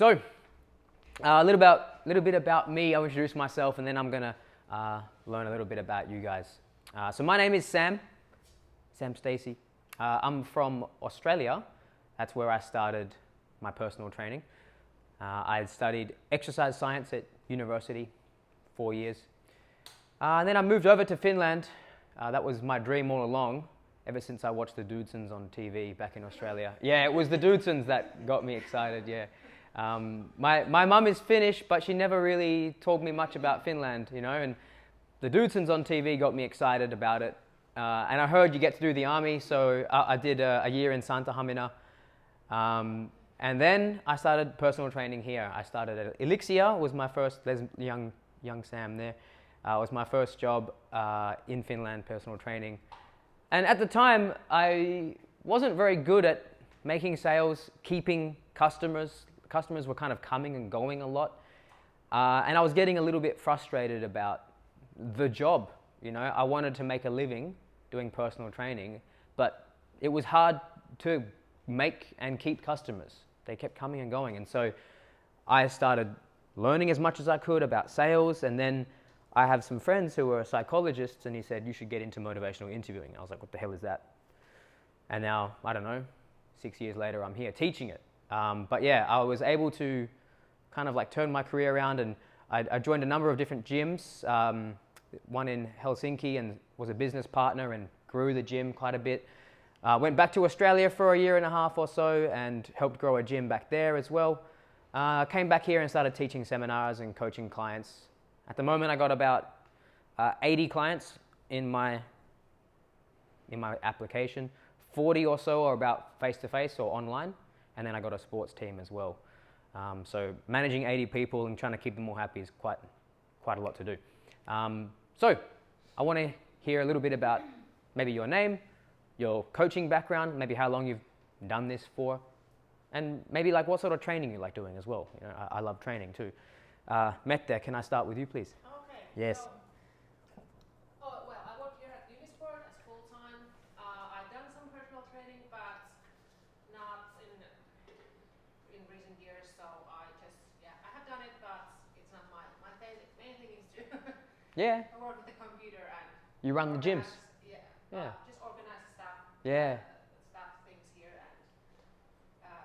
So, a little bit about me. I'll introduce myself, and then I'm gonna learn a little bit about you guys. So my name is Sam Stacey. I'm from Australia. That's where I started my personal training. I studied exercise science at university, 4 years. And then I moved over to Finland. That was my dream all along, ever since I watched the Dudesons on TV back in Australia. Yeah, it was the Dudesons that got me excited, yeah. My mum is Finnish, but she never really told me much about Finland, you know, and the Dudesons on TV got me excited about it. And I heard you get to do the army, so I did a year in Santahamina. And then I started personal training here. I started at Elixir, was my first, there's young Sam there, was my first job in Finland, personal training. And at the time, I wasn't very good at making sales, keeping customers. Customers were kind of coming and going a lot. And I was getting a little bit frustrated about the job. You know, I wanted to make a living doing personal training, but it was hard to make and keep customers. They kept coming and going. And so I started learning as much as I could about sales. And then I have some friends who were psychologists, and he said, you should get into motivational interviewing. I was like, what the hell is that? And now, I don't know, 6 years later, I'm here teaching it. But yeah, I was able to kind of like turn my career around, and I joined a number of different gyms, one in Helsinki, and was a business partner and grew the gym quite a bit. Went back to Australia for a year and a half or so and helped grow a gym back there as well. Came back here and started teaching seminars and coaching clients. At the moment, I got about 80 clients in my application. 40 or so are about face-to-face or online. And then I got a sports team as well. So managing 80 people and trying to keep them all happy is quite a lot to do. So I want to hear a little bit about maybe your name, your coaching background, maybe how long you've done this for, and maybe like what sort of training you like doing as well. You know, I love training too. Mette, can I start with you, please? Okay. Yes. So, I work here at UniSport as full-time. I've done some personal training, but not in recent years. So I have done it, but it's not my thing. The main thing is to Yeah. work with the computer and You run the gyms. Yeah. Just organize stuff. Yeah. Stuff things here and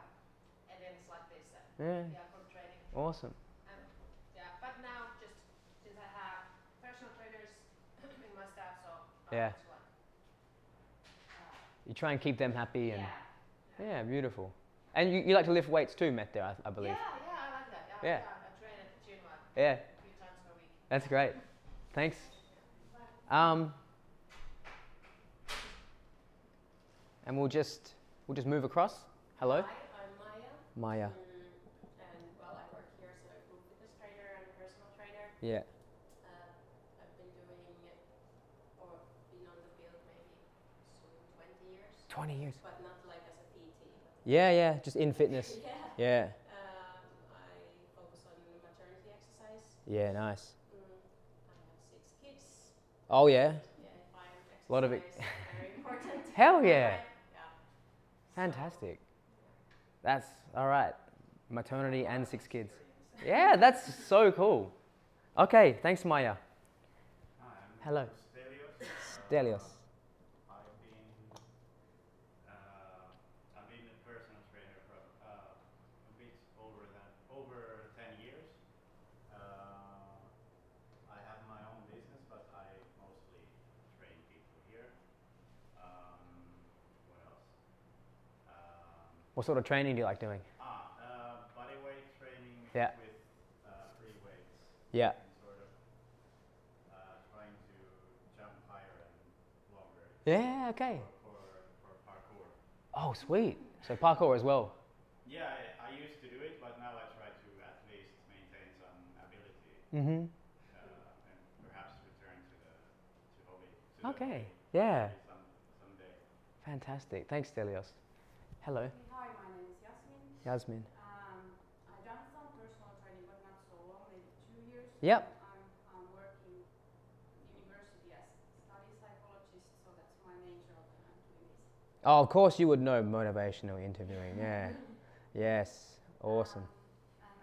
events like this. Yeah. For training. Awesome. But now just since I have personal trainers in my staff, so Yeah. You try and keep them happy and yeah, beautiful. And you like to lift weights too, Mette, I believe. Yeah, I like that. Yeah. I train at the gym a Yeah. few times per week. That's great. Thanks. And we'll just move across. Hello. Hi, I'm Maya. Maya. And I work here as a group fitness trainer and personal trainer. Yeah. I've been on the field maybe soon 20 years. 20 years. But not like as a PT. Yeah, just in fitness. Yeah. Yeah. I focus on maternity exercise. Yeah, nice. I have 6 kids. Oh yeah. Yeah, 5 exercise. A lot of it. Very important. Hell yeah. Yeah. Fantastic. That's all right. Maternity and 6 kids. Yeah, that's so cool. Okay, thanks, Maya. Hi, I'm Hello. Stelios. Stelios. I've been a personal trainer for a bit over 10 years. I have my own business, but I mostly train people here. What else? What sort of training do you like doing? Body weight training Yeah. with free weights. Yeah. And sort of trying to jump higher and longer. Yeah, okay. For parkour. Oh, sweet. So parkour as well. Yeah, I used to do it, but now I try to at least maintain some ability Mm-hmm. and perhaps return to hobby. Okay. Yeah. Someday. Fantastic. Thanks, Stelios. Hello. Hi, my name is Yasmin. Yasmin. I've done some personal training, but not so long, maybe 2 years. Yep. I'm working at university as study psychologist, so that's my main job and I'm doing this. Oh, of course you would know motivational interviewing. Yeah. Yes. Awesome. And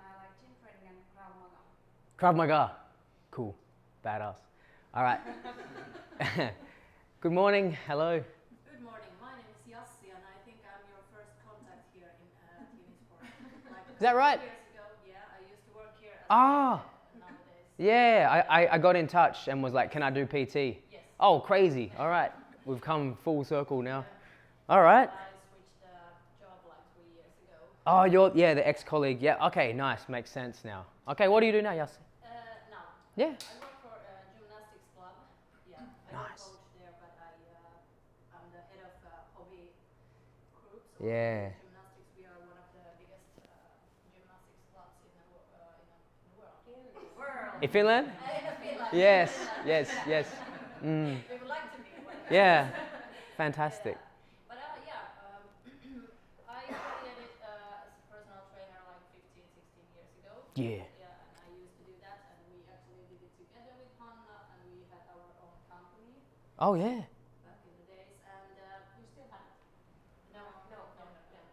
Krav Maga. Cool. Badass. All right. Good morning. Hello. Good morning. My name is Yassi, and I think I'm your first contact here at UniSport. Like Is that right? years ago, yeah, I used to work here as Ah. nowadays. Yeah, I got in touch and was like, can I do PT? Yes. Oh, crazy. All right. We've come full circle now. All right. I switched job like 3 years ago. Oh, yeah, the ex-colleague. Yeah, okay, nice. Makes sense now. Okay, what do you do now, Yassi? Now, Yeah. I work for a gymnastics club. Yeah, I Nice. don't coach there, but I'm the head of hobby groups. Yeah. Gymnastics, we are one of the biggest gymnastics clubs in the world. In Finland? In Finland. Yes, yes, yes. Mm. We would like to be one. Yeah, fantastic. But I created as a personal trainer like 15, 16 years ago. Yeah. Yeah, and I used to do that, and we actually did it together with Hanna, and we had our own company Oh, yeah. back in the days. And you still have it? No. Yeah, I was just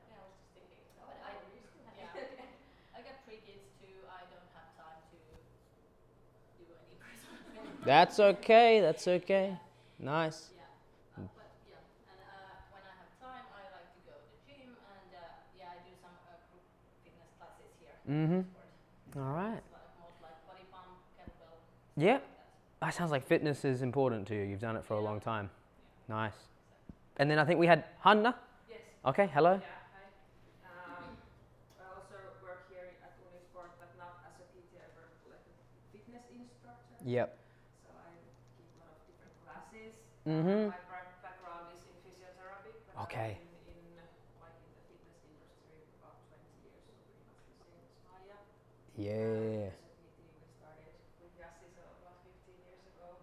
thinking. So, but you still have it. I got 3 kids too. I don't have time to do any personal training. That's okay, that's okay. Nice. Yeah, but yeah, and when I have time, I like to go to the gym, and I do some group fitness classes here. Mm-hmm. Sport. All right. It's most like body pump, kettlebell. Yeah. Like that. That sounds like fitness is important to you. You've done it for a long time. Yeah. Nice. And then I think we had Hanna. Yes. Okay, hello. Yeah, hi. I also work here at UniSport, but not as a PT. I work like a fitness instructor. Yep. So I give a lot of different classes. Mm-hmm. My background is in physiotherapy, but Okay. I've been in the fitness industry about 20 years, so pretty much the same as Maja. Yeah. As a PT, we started with Yassi so about 15 years ago.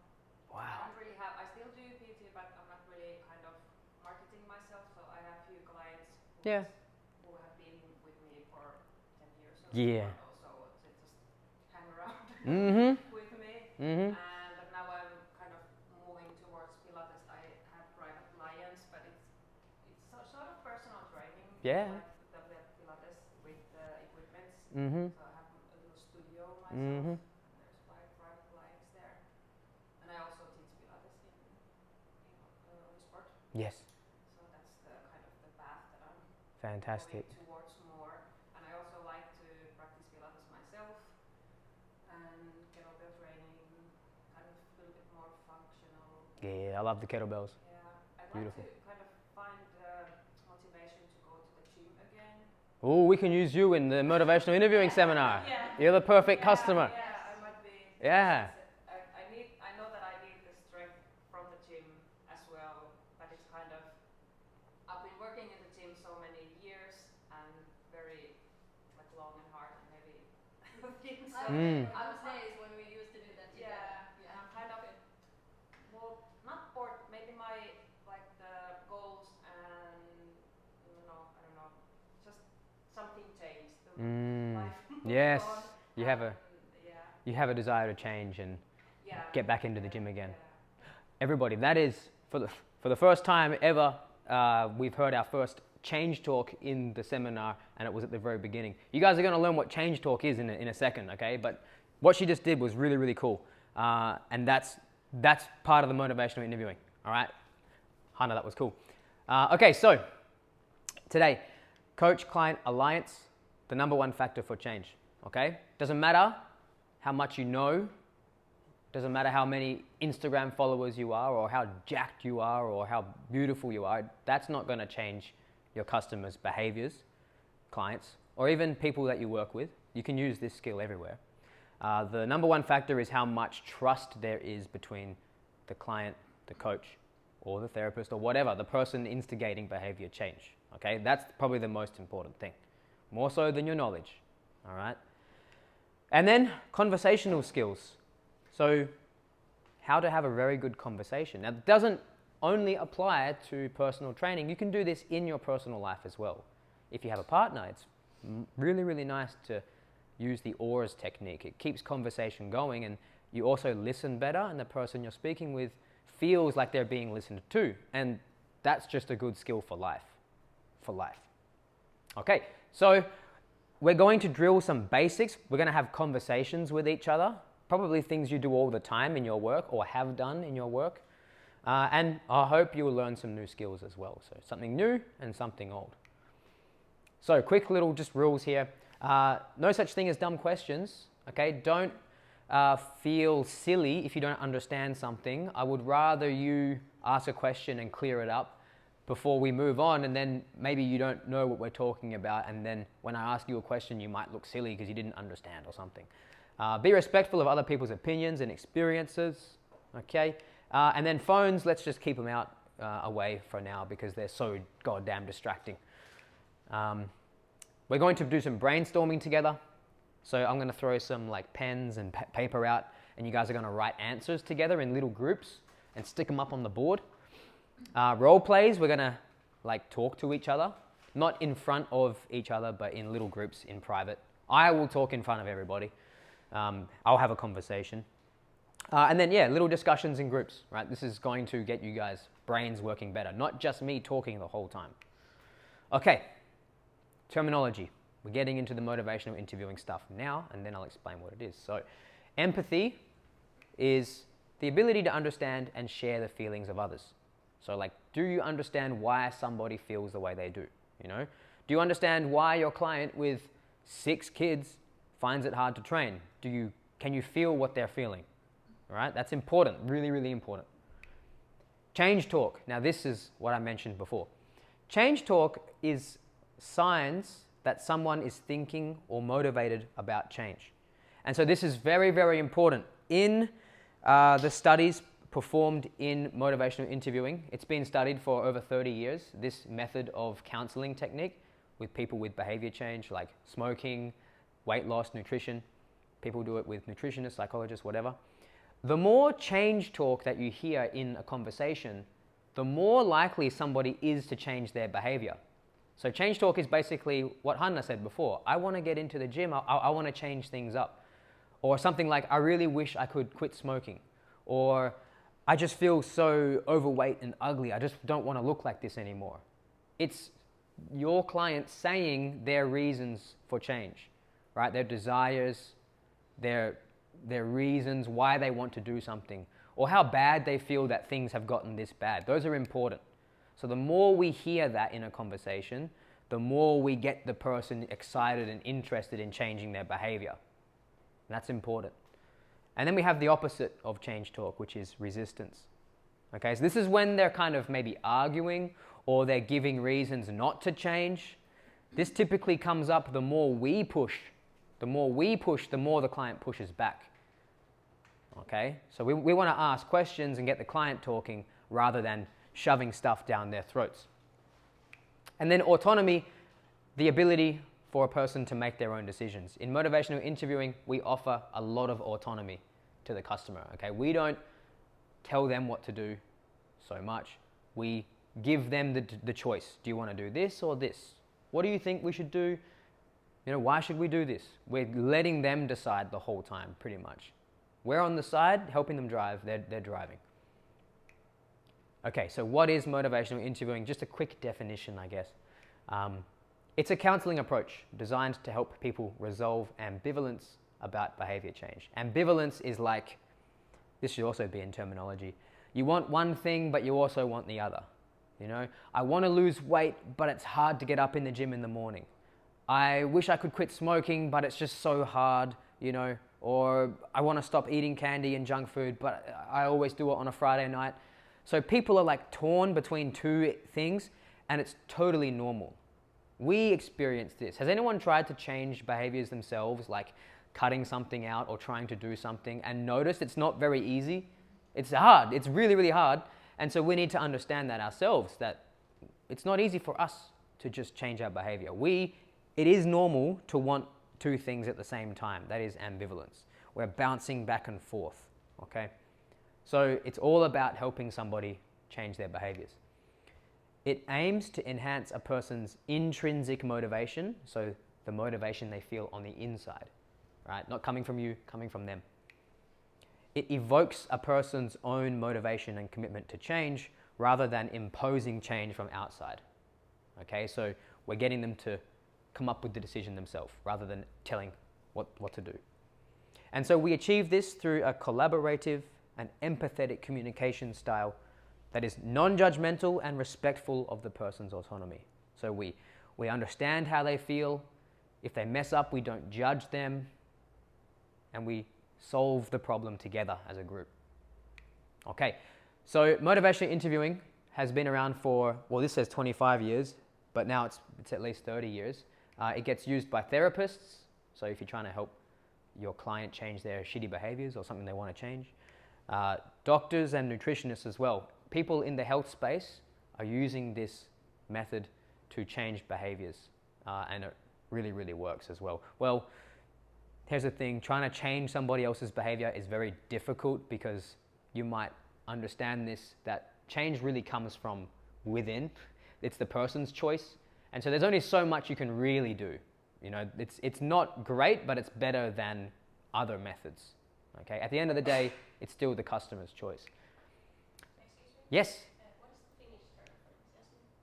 I Wow. don't really have. I still do PT, but I'm not really kind of marketing myself. So I have few clients Yeah. who have been with me for 10 years or Yeah. so, they just hang around Mm-hmm. with me. Mm-hmm. And but now I'm kind of moving towards Pilates. I have private clients, but it's sort of personal training. Yeah. Like the Pilates with equipments. Mm-hmm. So I have a little studio myself. Mm-hmm. And there's private clients there. And I also teach Pilates in sport. Yes. So that's the kind of the path that I'm Fantastic. going towards more. And I also like to practice Pilates myself and kettlebell training, kind of a little bit more functional. Yeah, I love the kettlebells. Yeah, I'd Beautiful. like to kind of find motivation to go to the gym again. Oh, we can use you in the motivational interviewing seminar. Yeah. You're the perfect customer. Yeah, I might be. Yeah. I know that I need the strength from the gym as well, but it's kind of, I've been working in the gym so many years and very like long and hard and heavy things. So I was days when we used to do that together. yeah, and I'm kind of, well, not bored, maybe my, like the goals and, I don't know, just something changed. The life moved Yes. on, You have a and, yeah, you have a desire to change and yeah, get back into the gym again. yeah. Everybody, that is for the first time ever. We've heard our first change talk in the seminar, and it was at the very beginning. You guys are going to learn what change talk is in a second, okay? But what she just did was really, really cool, and that's part of the motivational interviewing. All right, Hannah, that was cool. Okay, so today, coach-client alliance, the number one factor for change. Okay, doesn't matter how much you know. Doesn't matter how many Instagram followers you are, or how jacked you are, or how beautiful you are. That's not going to change your customers' behaviors, clients, or even people that you work with. You can use this skill everywhere. The number one factor is how much trust there is between the client, the coach, or the therapist, or whatever, the person instigating behavior change. Okay, that's probably the most important thing, more so than your knowledge. All right, and then conversational skills. So how to have a very good conversation. Now, it doesn't only apply to personal training. You can do this in your personal life as well. If you have a partner, it's really, really nice to use the OARS technique. It keeps conversation going, and you also listen better, and the person you're speaking with feels like they're being listened to. And that's just a good skill for life. Okay, so we're going to drill some basics. We're going to have conversations with each other, probably things you do all the time in your work or have done in your work. And I hope you will learn some new skills as well. So something new and something old. So quick little just rules here. No such thing as dumb questions. Okay, don't feel silly if you don't understand something. I would rather you ask a question and clear it up before we move on, and then maybe you don't know what we're talking about, and then when I ask you a question you might look silly because you didn't understand or something. Be respectful of other people's opinions and experiences, okay? And then phones, let's just keep them out away for now because they're so goddamn distracting. We're going to do some brainstorming together. So I'm going to throw some like pens and paper out, and you guys are going to write answers together in little groups and stick them up on the board. Role plays, we're going to like talk to each other, not in front of each other, but in little groups in private. I will talk in front of everybody. I'll have a conversation. And then, yeah, little discussions in groups, right? This is going to get you guys' brains working better, not just me talking the whole time. Okay, terminology. We're getting into the motivational interviewing stuff now, and then I'll explain what it is. So, empathy is the ability to understand and share the feelings of others. So, like, do you understand why somebody feels the way they do? You know, do you understand why your client with 6 kids finds it hard to train? Can you feel what they're feeling? All right, that's important, really, really important. Change talk. Now, this is what I mentioned before. Change talk is signs that someone is thinking or motivated about change. And so this is very, very important. In the studies performed in motivational interviewing, it's been studied for over 30 years, this method of counseling technique with people with behavior change like smoking, weight loss, nutrition. People do it with nutritionists, psychologists, whatever. The more change talk that you hear in a conversation, the more likely somebody is to change their behavior. So change talk is basically what Hanna said before. I want to get into the gym. I want to change things up. Or something like, I really wish I could quit smoking. Or I just feel so overweight and ugly. I just don't want to look like this anymore. It's your client saying their reasons for change, right? Their desires, their reasons why they want to do something, or how bad they feel that things have gotten this bad. Those are important. So the more we hear that in a conversation, the more we get the person excited and interested in changing their behavior. And that's important. And then we have the opposite of change talk, which is resistance. Okay, so this is when they're kind of maybe arguing or they're giving reasons not to change. This typically comes up the more we push. The more we push, the more the client pushes back. Okay, so we want to ask questions and get the client talking rather than shoving stuff down their throats. And then autonomy, the ability for a person to make their own decisions. In motivational interviewing, we offer a lot of autonomy to the customer. Okay, we don't tell them what to do so much. We give them the choice. Do you want to do this or this? What do you think we should do? You know, why should we do this? We're letting them decide the whole time, pretty much. We're on the side, helping them drive. They're driving. Okay, so what is motivational interviewing? Just a quick definition, I guess. It's a counseling approach designed to help people resolve ambivalence about behavior change. Ambivalence is like, this should also be in terminology. You want one thing, but you also want the other. You know, I want to lose weight, but it's hard to get up in the gym in the morning. I wish I could quit smoking, but it's just so hard, you know. Or I want to stop eating candy and junk food, but I always do it on a Friday night. So people are like torn between two things, and it's totally normal. We experience this. Has anyone tried to change behaviors themselves, like cutting something out or trying to do something, and noticed it's not very easy? It's hard. It's really, really hard. And so we need to understand that ourselves, that it's not easy for us to just change our behavior. It is normal to want two things at the same time. That is ambivalence. We're bouncing back and forth, okay? So it's all about helping somebody change their behaviors. It aims to enhance a person's intrinsic motivation, so the motivation they feel on the inside, right? Not coming from you, coming from them. It evokes a person's own motivation and commitment to change rather than imposing change from outside. Okay, so we're getting them to come up with the decision themselves rather than telling what to do. And so we achieve this through a collaborative and empathetic communication style that is non-judgmental and respectful of the person's autonomy. So we understand how they feel. If they mess up, we don't judge them, and we solve the problem together as a group. Okay, so motivational interviewing has been around for, well, this says 25 years, but now it's at least 30 years. It gets used by therapists, so if you're trying to help your client change their shitty behaviors or something they want to change. Doctors and nutritionists as well. People in the health space are using this method to change behaviors, and it really, really works as well. Well, here's the thing, trying to change somebody else's behavior is very difficult because you might understand this, that change really comes from within. It's the person's choice. And so there's only so much you can really do. You know, it's not great, but it's better than other methods. Okay, at the end of the day, it's still the customer's choice. Excuse me? Yes? What is the Finnish term for enthusiasm?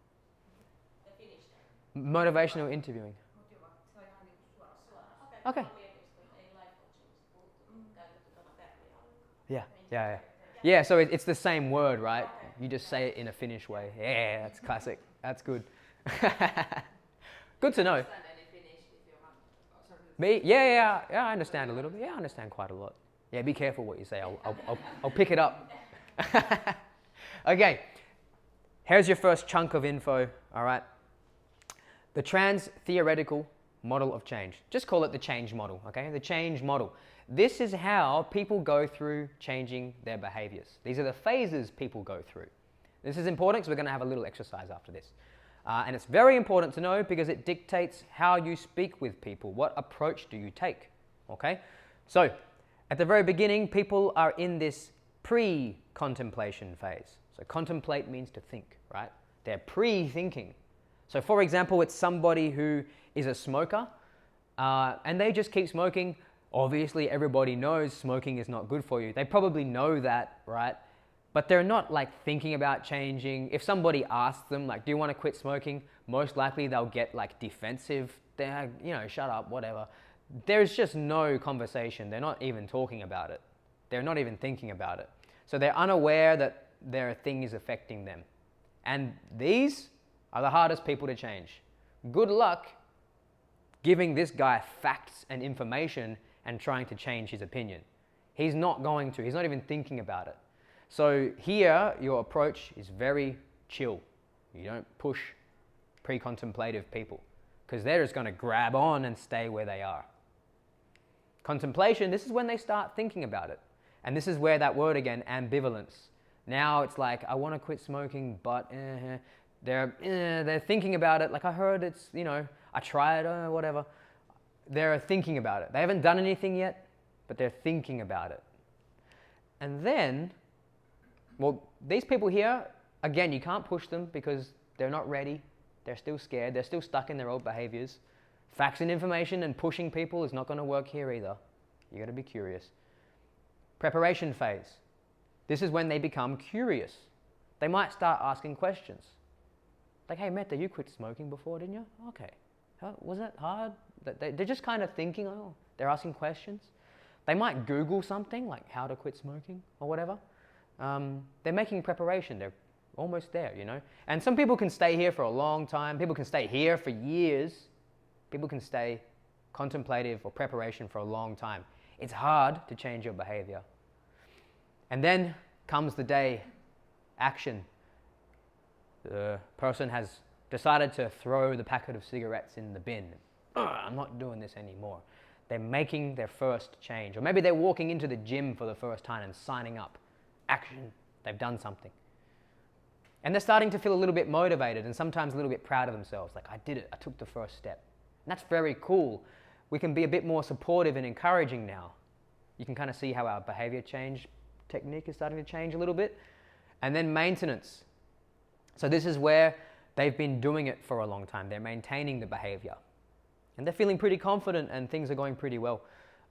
The Finnish term. Motivational interviewing. Se on ihan niinku suoraan. Okay. Yeah. Yeah, so it's the same word, right? You just say it in a Finnish way. Yeah, that's classic. That's good. Good to know. Me? Yeah, I understand a little bit. Yeah, I understand quite a lot. Yeah, be careful what you say. I'll pick it up. Okay, here's your first chunk of info, all right? The Transtheoretical model of change. Just call it the change model, okay? The change model. This is how people go through changing their behaviors. These are the phases people go through. This is important because we're going to have a little exercise after this. And it's very important to know because it dictates how you speak with people. What approach do you take? Okay? So, at the very beginning, people are in this pre-contemplation phase. So, contemplate means to think, right? They're pre-thinking. So, for example, it's somebody who is a smoker and they just keep smoking. Obviously, everybody knows smoking is not good for you. They probably know that, right? But they're not like thinking about changing. If somebody asks them, like, do you want to quit smoking? Most likely they'll get like defensive. They're, shut up, whatever. There's just no conversation. They're not even talking about it. They're not even thinking about it. So they're unaware that their thing is affecting them. And these are the hardest people to change. Good luck giving this guy facts and information and trying to change his opinion. He's not going to. He's not even thinking about it. So here, your approach is very chill. You don't push pre-contemplative people because they're just going to grab on and stay where they are. Contemplation, this is when they start thinking about it. And this is where that word again, ambivalence. Now it's like, I want to quit smoking, but they're thinking about it. Like I heard it's, I tried, whatever. They're thinking about it. They haven't done anything yet, but they're thinking about it. And then, well, these people here, again, you can't push them because they're not ready. They're still scared. They're still stuck in their old behaviors. Facts and information and pushing people is not going to work here either. You got to be curious. Preparation phase. This is when they become curious. They might start asking questions. Like, hey, Mette, you quit smoking before, didn't you? Okay. Was it hard? They're just kind of thinking, they're asking questions. They might Google something like how to quit smoking or whatever. They're making preparation. They're almost there, And some people can stay here for a long time. People can stay here for years. People can stay contemplative or preparation for a long time. It's hard to change your behavior. And then comes the day, action. The person has decided to throw the packet of cigarettes in the bin. I'm not doing this anymore. They're making their first change. Or maybe they're walking into the gym for the first time and signing up. Action. They've done something. And they're starting to feel a little bit motivated and sometimes a little bit proud of themselves. Like, I did it. I took the first step. And that's very cool. We can be a bit more supportive and encouraging now. You can kind of see how our behavior change technique is starting to change a little bit. And then maintenance. So this is where they've been doing it for a long time. They're maintaining the behavior. And they're feeling pretty confident and things are going pretty well.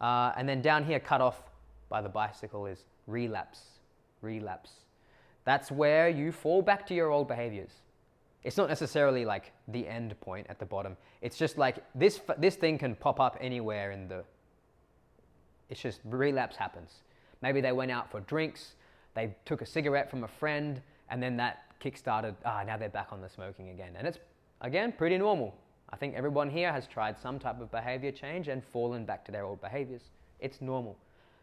And then down here, cut off by the bicycle, is relapse. Relapse. That's where you fall back to your old behaviors. It's not necessarily like the end point at the bottom. It's just like this thing can pop up anywhere in the, it's just relapse happens. Maybe they went out for drinks, they took a cigarette from a friend, and then that kick-started, now they're back on the smoking again. And it's, again, pretty normal. I think everyone here has tried some type of behavior change and fallen back to their old behaviors. It's normal.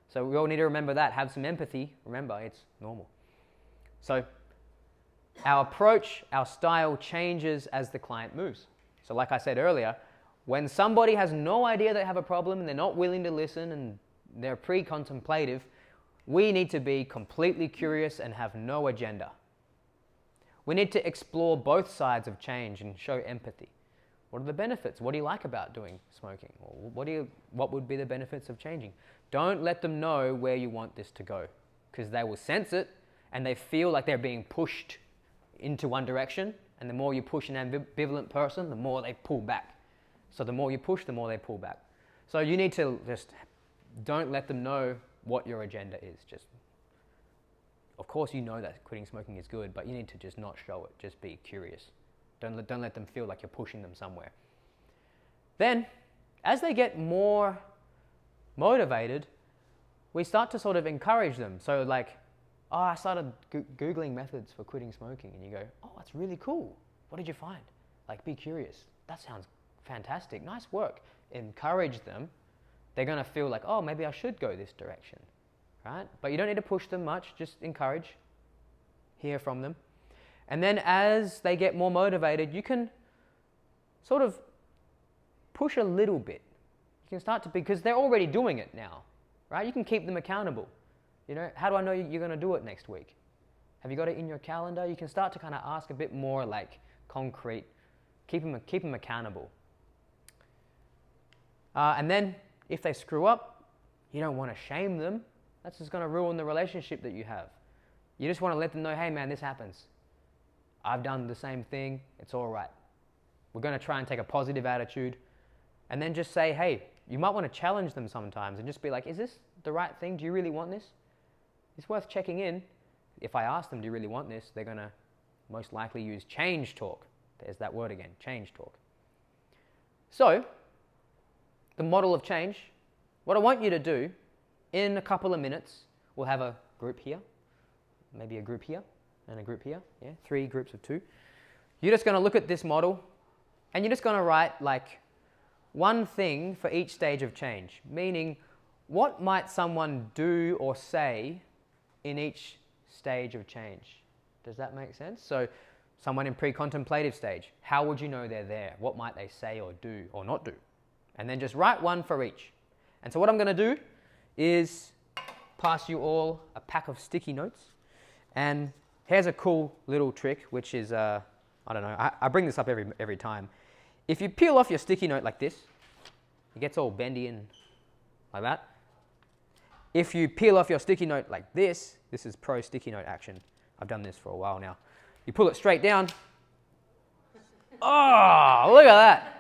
So we all need to remember that, have some empathy. Remember, it's normal. So our approach, our style changes as the client moves. So like I said earlier, when somebody has no idea they have a problem and they're not willing to listen and they're pre-contemplative, we need to be completely curious and have no agenda. We need to explore both sides of change and show empathy. What are the benefits? What do you like about doing smoking? Or what would be the benefits of changing? Don't let them know where you want this to go, because they will sense it and they feel like they're being pushed into one direction, and the more you push an ambivalent person, the more they pull back. So the more you push, the more they pull back. So you need to just don't let them know what your agenda is. Just, of course you know that quitting smoking is good, but you need to just not show it. Just be curious. Don't let them feel like you're pushing them somewhere. Then, as they get more motivated, we start to sort of encourage them. So like, I started Googling methods for quitting smoking, and you go, that's really cool. What did you find? Like, be curious. That sounds fantastic. Nice work. Encourage them. They're going to feel like, maybe I should go this direction, right? But you don't need to push them much. Just encourage. Hear from them. And then as they get more motivated, you can sort of push a little bit. You can start to, because they're already doing it now, right? You can keep them accountable. You know, how do I know you're going to do it next week? Have you got it in your calendar? You can start to kind of ask a bit more like concrete. Keep them accountable. And then if they screw up, you don't want to shame them. That's just going to ruin the relationship that you have. You just want to let them know, hey man, this happens. I've done the same thing. It's all right. We're going to try and take a positive attitude. And then just say, hey, you might want to challenge them sometimes and just be like, is this the right thing? Do you really want this? It's worth checking in. If I ask them, do you really want this? They're going to most likely use change talk. There's that word again, change talk. So, the model of change, what I want you to do, in a couple of minutes, we'll have a group here, maybe a group here, and a group here, 3 groups of 2. You're just going to look at this model, and you're just going to write like one thing for each stage of change, meaning what might someone do or say in each stage of change. Does that make sense? So someone in pre-contemplative stage, how would you know they're there? What might they say or do or not do? And then just write one for each. And so what I'm going to do is pass you all a pack of sticky notes. And here's a cool little trick, which is, I don't know, I bring this up every time. If you peel off your sticky note like this, it gets all bendy and like that. If you peel off your sticky note like this is pro sticky note action. I've done this for a while now. You pull it straight down. Oh, look at that.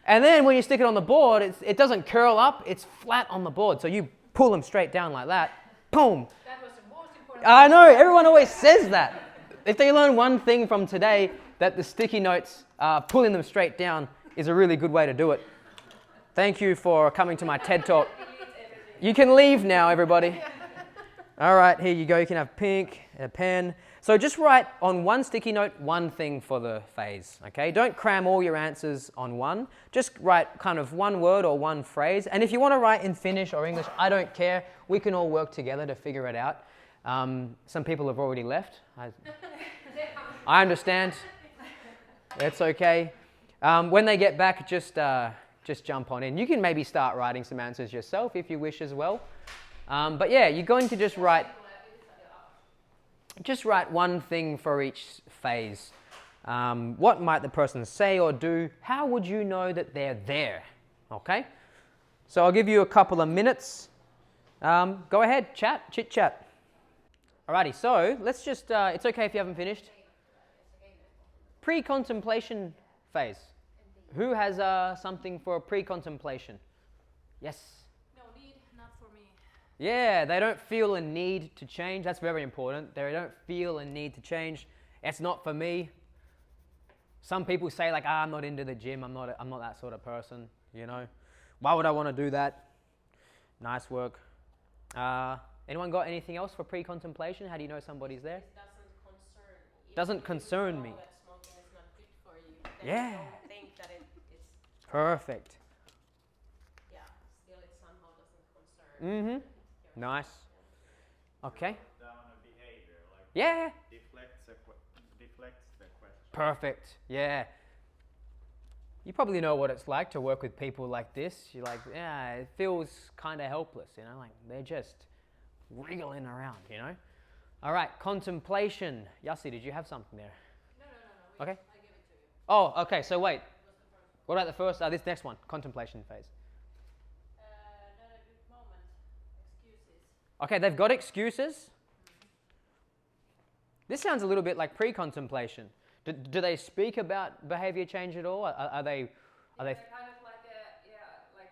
And then when you stick it on the board, it doesn't curl up, it's flat on the board. So you pull them straight down like that, boom. That was the most important. I know, everyone always says that. If they learn one thing from today, that the sticky notes, pulling them straight down is a really good way to do it. Thank you for coming to my TED Talk. You can leave now, everybody. All right, here you go. You can have pink, a pen. So just write on one sticky note one thing for the phase, okay? Don't cram all your answers on one. Just write kind of one word or one phrase. And if you want to write in Finnish or English, I don't care. We can all work together to figure it out. Some people have already left. I understand. It's okay. When they get back, just jump on in. You can maybe start writing some answers yourself if you wish as well. But yeah, you're going to just write one thing for each phase. What might the person say or do? How would you know that they're there? Okay? So I'll give you a couple of minutes. Go ahead, chit chat. Alrighty, so let's just, it's okay if you haven't finished. Pre-contemplation phase. Who has something for pre-contemplation? Yes? No need, not for me. Yeah, they don't feel a need to change. That's very important. They don't feel a need to change. It's not for me. Some people say like, I'm not into the gym. I'm not that sort of person. You know, why would I want to do that? Nice work. Anyone got anything else for pre-contemplation? How do you know somebody's there? This doesn't concern me. Doesn't If concern you me. know that smoking is not good for you, then Yeah. you don't think that it's Perfect. yeah. Still, it somehow doesn't concern. Mm-hmm. your- Nice. Okay. Down a behavior, like Yeah. deflects the question. Perfect. Yeah. You probably know what it's like to work with people like this. You're like, yeah, it feels kind of helpless, you know, like they're just wriggling around, you know. All right, contemplation. Yassi, did you have something there? No. Okay. I give it to you. Oh, okay. So wait. It was the first one. What about the first? This next one, contemplation phase. Not a good moment. Excuses. Okay, they've got excuses. This sounds a little bit like pre-contemplation. Do they speak about behavior change at all? Are they? Kind of like like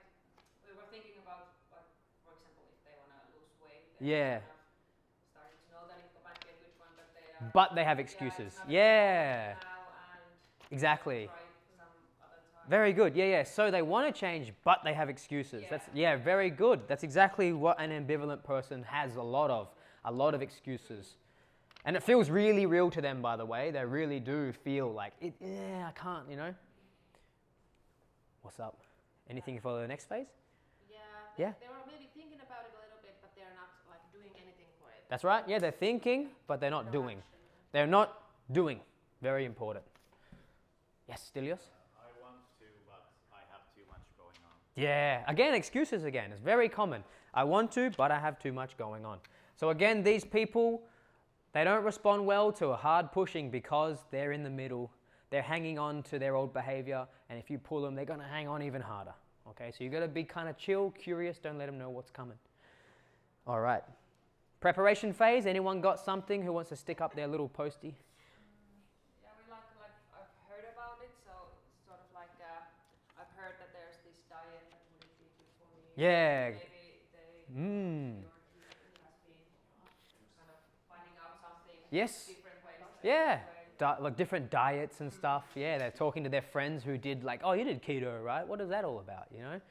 we were thinking about, like, for example, if they want to lose weight, they Yeah. kind of starting to know that it might be a good one, but But they have it's excuses. not a good Yeah. one now, and Exactly. try it some other time. Very good. Yeah. So they want to change, but they have excuses. Very good. That's exactly what an ambivalent person has a lot of excuses. And it feels really real to them, by the way. They really do feel like, I can't, you know. What's up? Anything for the next phase? Yeah. Yeah. They were maybe thinking about it a little bit, but they're not like doing anything for it. That's right. Yeah, they're thinking, but they're not No doing. action. They're not doing. Very important. Yes, Stilios? I want to, but I have too much going on. Yeah. Again, excuses again. It's very common. I want to, but I have too much going on. So again, these people, they don't respond well to a hard pushing because they're in the middle. They're hanging on to their old behavior, and if you pull them, they're going to hang on even harder. Okay, so you got to be kind of chill, curious, don't let them know what's coming. All right. Preparation phase. Anyone got something who wants to stick up their little postie? Yeah, we like I've heard about it, so it's sort of like I've heard that there's this diet that wouldn't be good for me. Yeah. Maybe they Mm. or he has been kind of finding out something. Yes. Different ways. Yeah. Like different diets and stuff. Yeah, they're talking to their friends who did like, oh, you did keto, right? What is that all about, you know?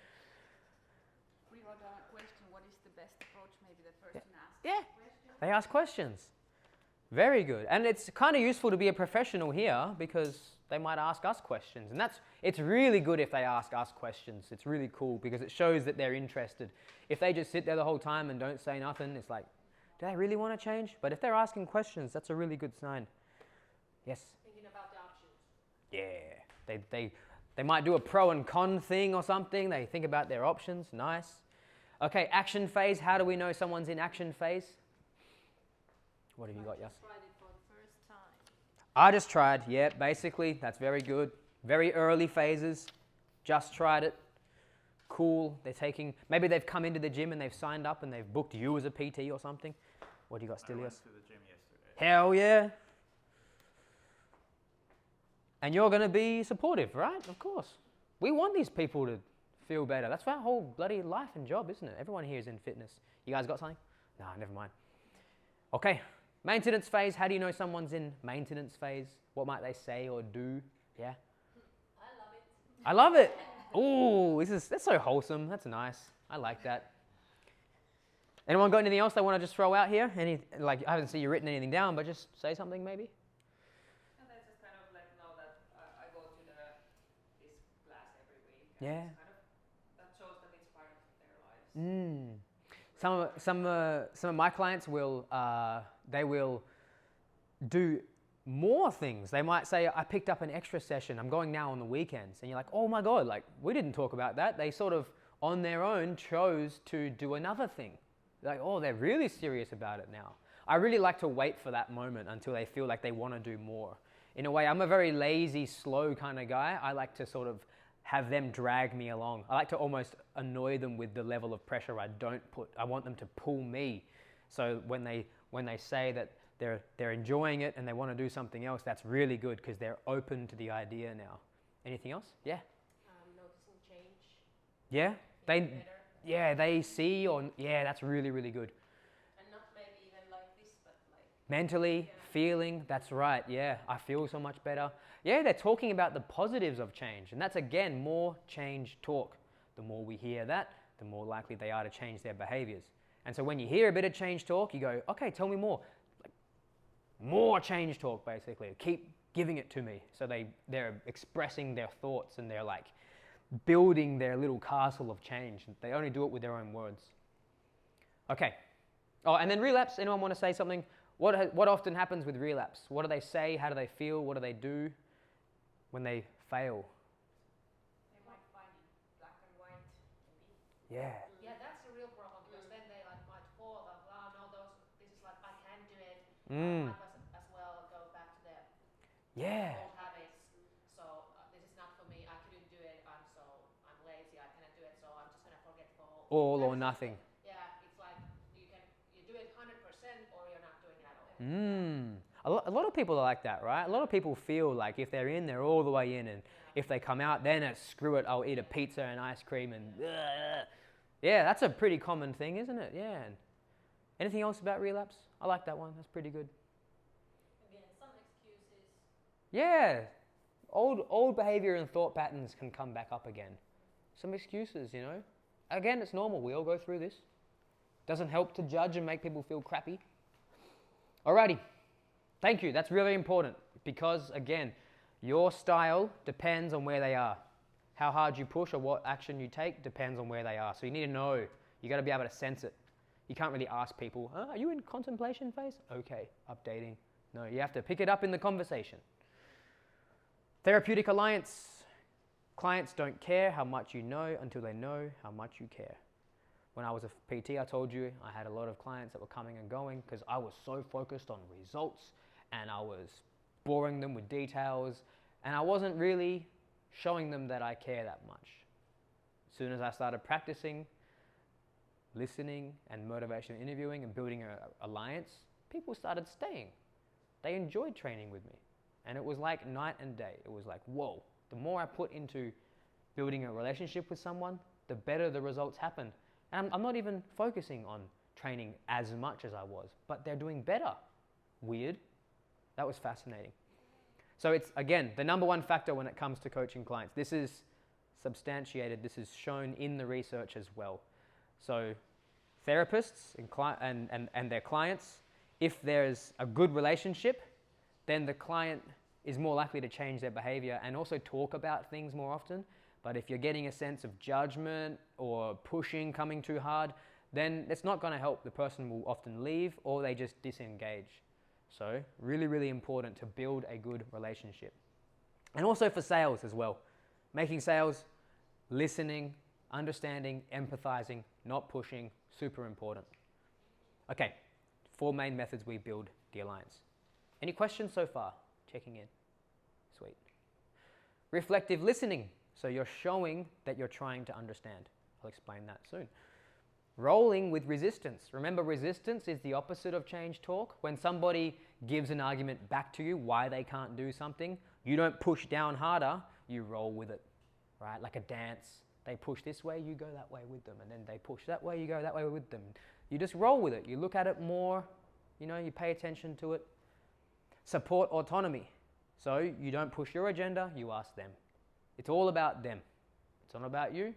We wrote down a question, what is the best approach? Maybe the person asks Yeah. the question. They ask questions. Very good. And it's kind of useful to be a professional here because they might ask us questions. And it's really good if they ask us questions. It's really cool because it shows that they're interested. If they just sit there the whole time and don't say nothing, it's like, do they really want to change? But if they're asking questions, that's a really good sign. Yes? Thinking about the options. Yeah. They might do a pro and con thing or something. They think about their options. Nice. Okay, action phase. How do we know someone's in action phase? What have you got, Yas? Tried it for the first time. I just tried. Yeah, basically. That's very good. Very early phases. Just tried it. Cool. Maybe they've come into the gym and they've signed up and they've booked you as a PT or something. What do you got, I went Stilios? to the gym yesterday. Hell yeah. And you're going to be supportive, right? Of course. We want these people to feel better. That's our whole bloody life and job, isn't it? Everyone here is in fitness. You guys got something? No, never mind. Okay. Maintenance phase. How do you know someone's in maintenance phase? What might they say or do? Yeah? I love it. I love it. Ooh, that's so wholesome. That's nice. I like that. Anyone got anything else they want to just throw out here? I haven't seen you written anything down, but just say something maybe. And they just kind of let know that I go to this class every week. And Yeah. it's kind of, that shows that it's part of their lives. Some of my clients will do more things. They might say, I picked up an extra session. I'm going now on the weekends. And you're like, oh my God, like we didn't talk about that. They sort of on their own chose to do another thing. Like, oh, they're really serious about it now. I really like to wait for that moment until they feel like they want to do more. In a way, I'm a very lazy, slow kind of guy. I like to sort of have them drag me along. I like to almost annoy them with the level of pressure I don't put. I want them to pull me. So when they say that they're enjoying it and they want to do something else, that's really good because they're open to the idea now. Anything else? Yeah. Noticing change. Yeah. Feeling better. They see that's really, really good. And not maybe even like this, but like Mentally, feeling, that's right, yeah, I feel so much better. Yeah, they're talking about the positives of change, and that's again more change talk. The more we hear that, the more likely they are to change their behaviors. And so when you hear a bit of change talk, you go, okay, tell me more. Like, more change talk, basically. Keep giving it to me. So they're expressing their thoughts, and they're like building their little castle of change. They only do it with their own words. Okay. Oh, and then relapse. Anyone want to say something? What often happens with relapse? What do they say? How do they feel? What do they do when they fail? They might find it black and white, maybe. Yeah. Yeah, that's a real problem because then they like might fall like, oh no, this is like I can do it. Mm. I might as well go back to the Yeah. old habits. So this is not for me. I couldn't do it. I'm lazy. I cannot do it. So I'm just gonna forget for All or nothing. Yeah, it's like you do it 100% or you're not doing it at all. A lot of people are like that, right? A lot of people feel like if they're in, they're all the way in, and if they come out, then it's screw it, I'll eat a pizza and ice cream and yeah, that's a pretty common thing, isn't it? Yeah. And anything else about relapse? I like that one. That's pretty good. Again, some excuses. Yeah. Old behavior and thought patterns can come back up again. Some excuses, you know. Again, it's normal. We all go through this. Doesn't help to judge and make people feel crappy. Alrighty. Thank you. That's really important because, again, your style depends on where they are. How hard you push or what action you take depends on where they are. So you need to know. You got to be able to sense it. You can't really ask people, are you in contemplation phase? Okay, updating. No, you have to pick it up in the conversation. Therapeutic Alliance. Clients don't care how much you know until they know how much you care. When I was a PT, I told you I had a lot of clients that were coming and going because I was so focused on results and I was boring them with details and I wasn't really showing them that I care that much. As soon as I started practicing, listening and motivational interviewing and building an alliance, people started staying. They enjoyed training with me. And it was like night and day. It was like, whoa, the more I put into building a relationship with someone, the better the results happen. And I'm not even focusing on training as much as I was, but they're doing better. Weird. That was fascinating. So it's, again, the number one factor when it comes to coaching clients. This is substantiated. This is shown in the research as well. So therapists and their clients, if there's a good relationship, then the client is more likely to change their behavior and also talk about things more often. But if you're getting a sense of judgment or pushing, coming too hard, then it's not going to help. The person will often leave or they just disengage. So really, really important to build a good relationship. And also for sales as well. Making sales, listening, understanding, empathizing, not pushing, super important. Okay, 4 main methods we build the alliance. Any questions so far? Checking in. Sweet. Reflective listening. So you're showing that you're trying to understand. I'll explain that soon. Rolling with resistance. Remember, resistance is the opposite of change talk. When somebody gives an argument back to you why they can't do something, you don't push down harder, you roll with it, right? Like a dance. They push this way, you go that way with them. And then they push that way, you go that way with them. You just roll with it. You look at it more, you pay attention to it. Support autonomy. So you don't push your agenda, you ask them. It's all about them. It's not about you.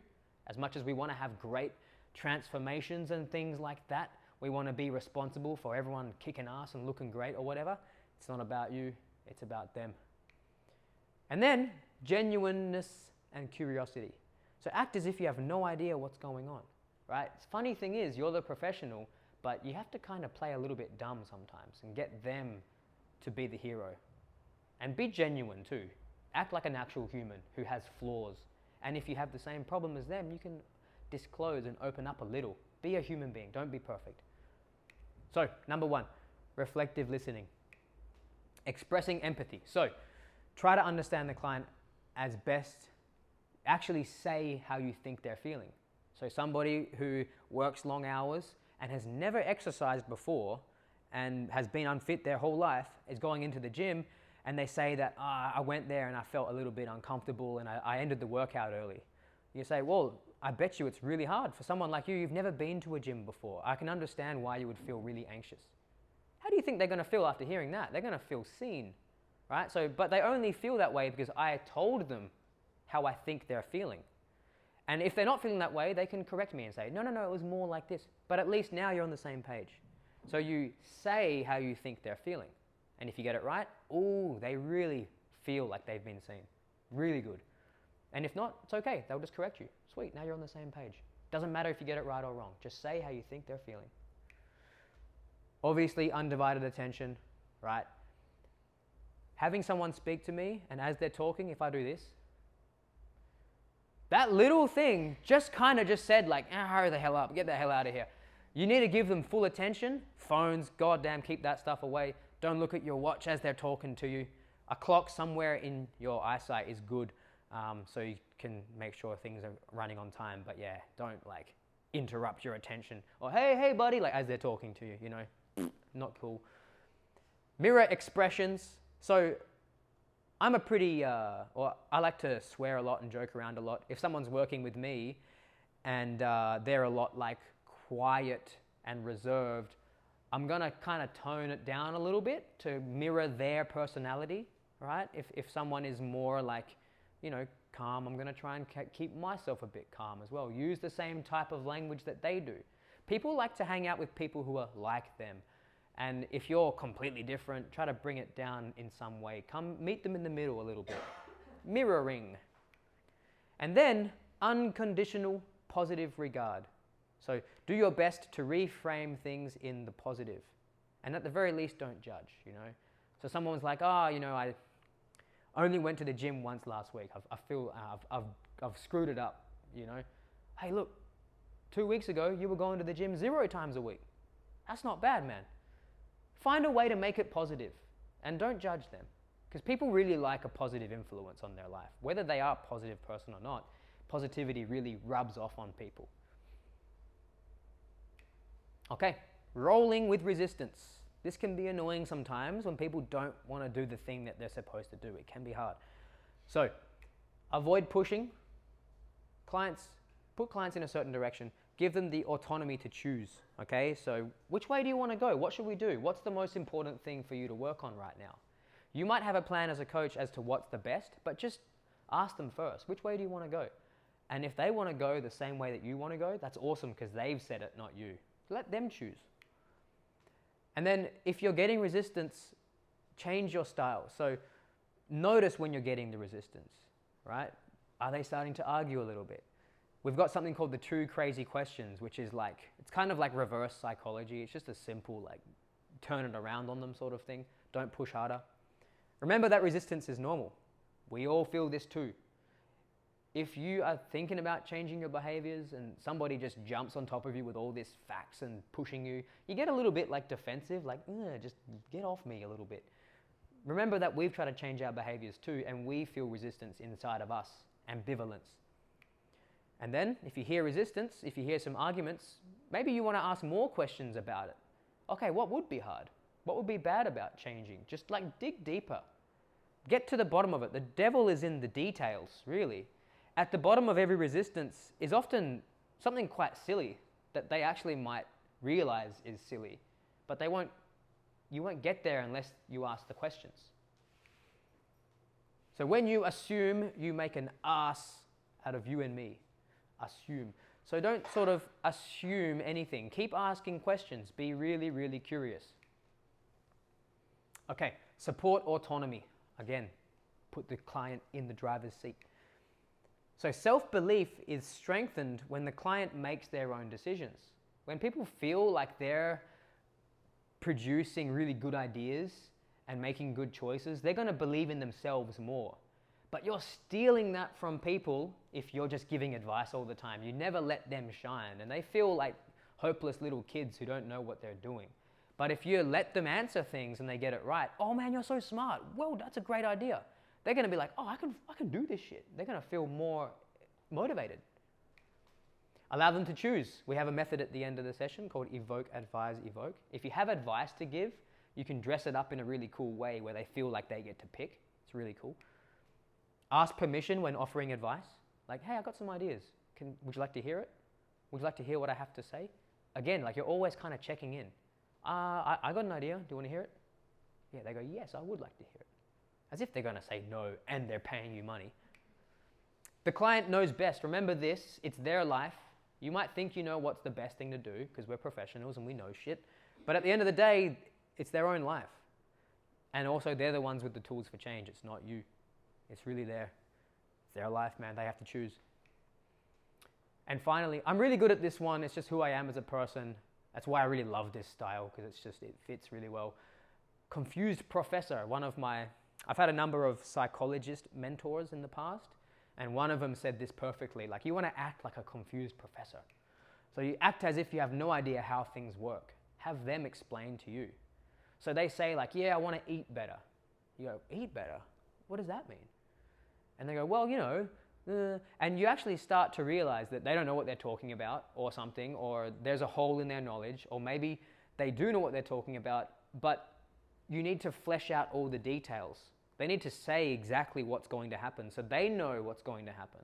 As much as we want to have great transformations and things like that, we want to be responsible for everyone kicking ass and looking great or whatever. It's not about you, it's about them. And then genuineness and curiosity. So act as if you have no idea what's going on, right? The funny thing is, you're the professional, but you have to kind of play a little bit dumb sometimes and get them to be the hero. And be genuine too. Act like an actual human who has flaws. And if you have the same problem as them, you can disclose and open up a little. Be a human being, don't be perfect. So, number 1, reflective listening. Expressing empathy. So, try to understand the client as best. Actually say how you think they're feeling. So somebody who works long hours and has never exercised before and has been unfit their whole life is going into the gym and they say that, I went there and I felt a little bit uncomfortable and I ended the workout early. You say, well, I bet you it's really hard. For someone like you, you've never been to a gym before. I can understand why you would feel really anxious. How do do you think they're going to feel after hearing that? They're going to feel seen, right? So, but they only feel that way because I told them how I think they're feeling. And if they're not feeling that way, they can correct me and say, no, it was more like this. But at least now you're on the same page. So you say how you think they're feeling. And if you get it right, they really feel like they've been seen. Really good. And if not, it's okay. They'll just correct you. Sweet, now you're on the same page. Doesn't matter if you get it right or wrong. Just say how you think they're feeling. Obviously, undivided attention, right? Having someone speak to me, and as they're talking, if I do this, that little thing just kind of just said like, hurry the hell up, get the hell out of here. You need to give them full attention. Phones, goddamn, keep that stuff away. Don't look at your watch as they're talking to you. A clock somewhere in your eyesight is good, so you can make sure things are running on time. But yeah, don't like interrupt your attention. Or hey buddy, like as they're talking to you, you know, not cool. Mirror expressions. So I'm a pretty, or I like to swear a lot and joke around a lot. If someone's working with me and they're a lot like quiet and reserved, I'm going to kind of tone it down a little bit to mirror their personality, right? If someone is more like, you know, calm, I'm going to try and keep myself a bit calm as well. Use the same type of language that they do. People like to hang out with people who are like them. And if you're completely different, try to bring it down in some way. Come meet them in the middle a little bit. Mirroring. And then unconditional positive regard. So do your best to reframe things in the positive. And at the very least, don't judge, you know. So someone's like, you know, I only went to the gym once last week. I feel I've screwed it up, you know. Hey, look, 2 weeks ago, you were going to the gym 0 times a week. That's not bad, man. Find a way to make it positive and don't judge them, because people really like a positive influence on their life. Whether they are a positive person or not, positivity really rubs off on people. Okay, rolling with resistance. This can be annoying sometimes when people don't want to do the thing that they're supposed to do. It can be hard. So, avoid pushing. Put clients in a certain direction. Give them the autonomy to choose, okay? So which way do you want to go? What should we do? What's the most important thing for you to work on right now? You might have a plan as a coach as to what's the best, but just ask them first. Which way do you want to go? And if they want to go the same way that you want to go, that's awesome because they've said it, not you. Let them choose. And then if you're getting resistance, change your style. So notice when you're getting the resistance, right? Are they starting to argue a little bit? We've got something called the 2 crazy questions, which is like, it's kind of like reverse psychology. It's just a simple like turn it around on them sort of thing. Don't push harder. Remember that resistance is normal. We all feel this too. If you are thinking about changing your behaviors and somebody just jumps on top of you with all this facts and pushing you, you get a little bit like defensive, like, just get off me a little bit. Remember that we've tried to change our behaviors too, and we feel resistance inside of us, ambivalence. And then, if you hear resistance, if you hear some arguments, maybe you want to ask more questions about it. Okay, what would be hard? What would be bad about changing? Just like dig deeper. Get to the bottom of it. The devil is in the details, really. At the bottom of every resistance is often something quite silly that they actually might realize is silly. But you won't get there unless you ask the questions. So when you assume, you make an ass out of you and me. Assume. So don't sort of assume anything. Keep asking questions. Be really, really curious. Okay, support autonomy. Again, put the client in the driver's seat. So self-belief is strengthened when the client makes their own decisions. When people feel like they're producing really good ideas and making good choices, they're going to believe in themselves more. But you're stealing that from people if you're just giving advice all the time. You never let them shine, and they feel like hopeless little kids who don't know what they're doing. But if you let them answer things and they get it right, oh man, you're so smart. Well, that's a great idea. They're going to be like, oh, I can do this shit. They're going to feel more motivated. Allow them to choose. We have a method at the end of the session called Evoke, Advise, Evoke. If you have advice to give, you can dress it up in a really cool way where they feel like they get to pick. It's really cool. Ask permission when offering advice. Like, hey, I've got some ideas. Would you like to hear it? Would you like to hear what I have to say? Again, like you're always kind of checking in. I got an idea. Do you want to hear it? Yeah, they go, yes, I would like to hear it. As if they're going to say no and they're paying you money. The client knows best. Remember this, it's their life. You might think you know what's the best thing to do because we're professionals and we know shit. But at the end of the day, it's their own life. And also they're the ones with the tools for change. It's not you. It's really it's their life, man. They have to choose. And finally, I'm really good at this one. It's just who I am as a person. That's why I really love this style because it fits really well. Confused professor. I've had a number of psychologist mentors in the past, and one of them said this perfectly. Like, you want to act like a confused professor. So you act as if you have no idea how things work. Have them explain to you. So they say like, yeah, I want to eat better. You go, eat better? What does that mean? And they go, well, and you actually start to realize that they don't know what they're talking about or something, or there's a hole in their knowledge, or maybe they do know what they're talking about, but you need to flesh out all the details. They need to say exactly what's going to happen so they know what's going to happen.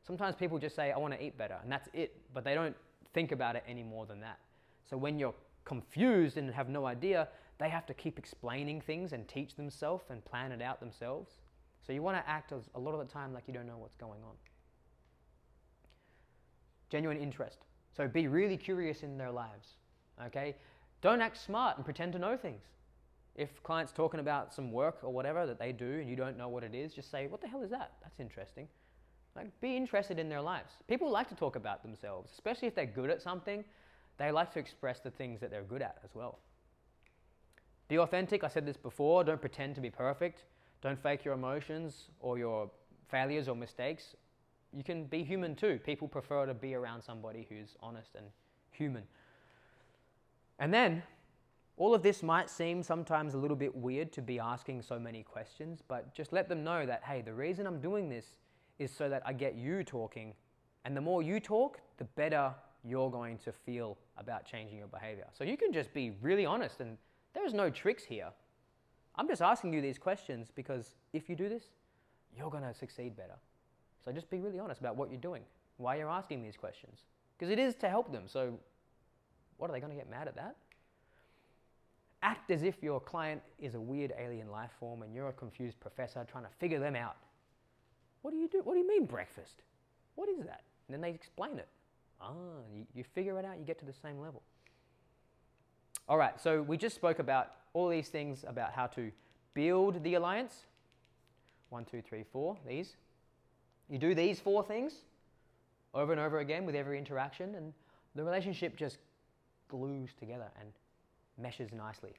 Sometimes people just say, I want to eat better, and that's it, but they don't think about it any more than that. So when you're confused and have no idea, they have to keep explaining things and teach themselves and plan it out themselves. So you want to act a lot of the time like you don't know what's going on. Genuine interest. So be really curious in their lives, okay? Don't act smart and pretend to know things. If client's talking about some work or whatever that they do and you don't know what it is, just say, what the hell is that? That's interesting. Like, be interested in their lives. People like to talk about themselves, especially if they're good at something. They like to express the things that they're good at as well. Be authentic. I said this before. Don't pretend to be perfect. Don't fake your emotions or your failures or mistakes. You can be human too. People prefer to be around somebody who's honest and human. And then, all of this might seem sometimes a little bit weird to be asking so many questions, but just let them know that, hey, the reason I'm doing this is so that I get you talking. And the more you talk, the better you're going to feel about changing your behavior. So you can just be really honest, and there's no tricks here. I'm just asking you these questions because if you do this, you're going to succeed better. So just be really honest about what you're doing, why you're asking these questions. Because it is to help them. So what, are they going to get mad at that? Act as if your client is a weird alien life form and you're a confused professor trying to figure them out. What do you do? What do you mean breakfast? What is that? And then they explain it. You figure it out, you get to the same level. All right, so we just spoke about all these things about how to build the alliance. 1, 2, 3, 4, these. You do these 4 things over and over again with every interaction, and the relationship just glues together and meshes nicely.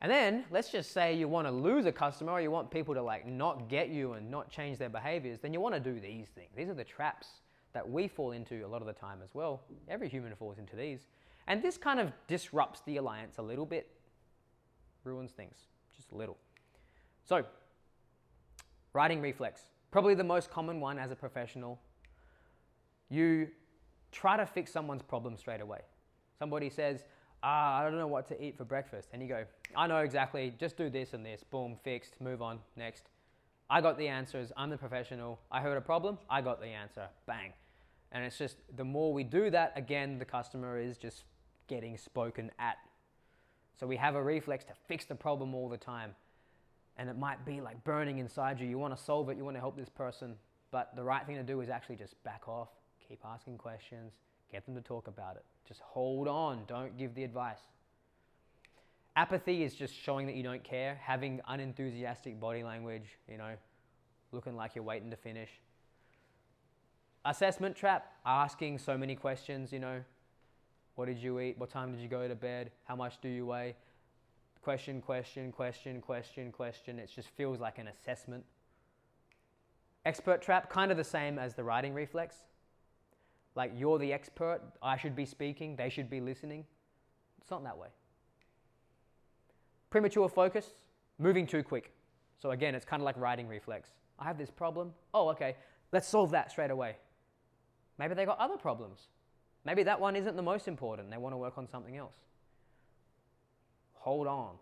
And then let's just say you want to lose a customer, or you want people to like not get you and not change their behaviors, then you want to do these things. These are the traps that we fall into a lot of the time as well. Every human falls into these. And this kind of disrupts the alliance a little bit, ruins things, just a little. So, writing reflex, probably the most common one as a professional. You try to fix someone's problem straight away. Somebody says, I don't know what to eat for breakfast. And you go, I know exactly, just do this and this, boom, fixed, move on, next. I got the answers, I'm the professional, I heard a problem, I got the answer, bang. And it's just, the more we do that, again, the customer is just getting spoken at. So we have a reflex to fix the problem all the time. And it might be like burning inside you. You want to solve it, you want to help this person, but the right thing to do is actually just back off, keep asking questions, get them to talk about it. Just hold on, don't give the advice. Apathy is just showing that you don't care, having unenthusiastic body language, looking like you're waiting to finish. Assessment trap, asking so many questions, what did you eat? What time did you go to bed? How much do you weigh? Question, question, question, question, question. It just feels like an assessment. Expert trap, kind of the same as the writing reflex. Like, you're the expert, I should be speaking, they should be listening. It's not that way. Premature focus, moving too quick. So again, it's kind of like writing reflex. I have this problem. Oh, okay, let's solve that straight away. Maybe they got other problems. Maybe that one isn't the most important. They want to work on something else. Hold on,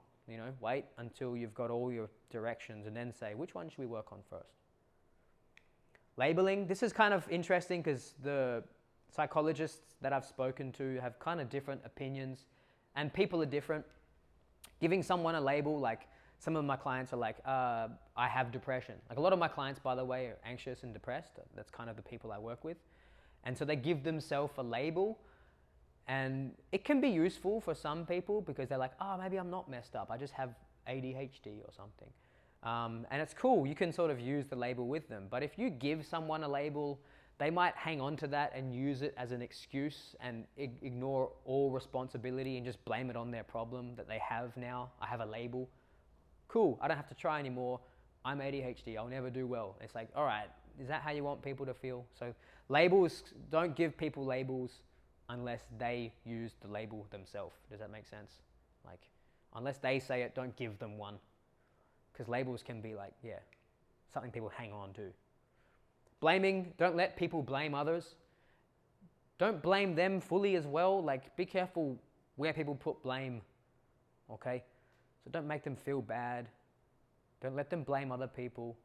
wait until you've got all your directions and then say, which one should we work on first? Labeling, this is kind of interesting because the psychologists that I've spoken to have kind of different opinions. and people are different. Giving someone a label, like some of my clients are like, I have depression. Like a lot of my clients, by the way, are anxious and depressed. That's kind of the people I work with. And so they give themselves a label, and it can be useful for some people because they're like, oh, maybe I'm not messed up. I just have ADHD or something. And it's cool. You can sort of use the label with them. But if you give someone a label, they might hang on to that and use it as an excuse and ignore all responsibility and just blame it on their problem that they have now. I have a label. Cool, I don't have to try anymore. I'm ADHD, I'll never do well. It's like, all right, is that how you want people to feel? So labels, don't give people labels unless they use the label themselves. Does that make sense? Like, unless they say it, don't give them one. Because labels can be like, yeah, something people hang on to. Blaming, don't let people blame others. Don't blame them fully as well. Like, be careful where people put blame, okay? So don't make them feel bad. Don't let them blame other people.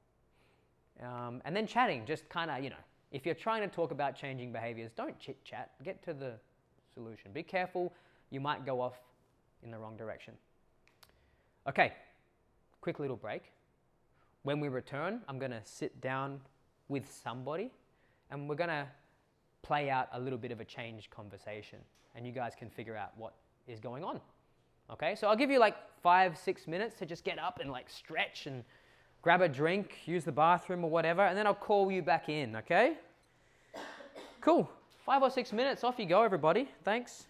And then chatting, just kind of, if you're trying to talk about changing behaviors, don't chit chat. Get to the solution. Be careful. You might go off in the wrong direction. Okay, quick little break. When we return, I'm going to sit down with somebody and we're going to play out a little bit of a change conversation and you guys can figure out what is going on. Okay, so I'll give you like 5-6 minutes to just get up and like stretch and grab a drink, use the bathroom or whatever, and then I'll call you back in, okay? Cool, 5 or 6 minutes, off you go everybody, thanks.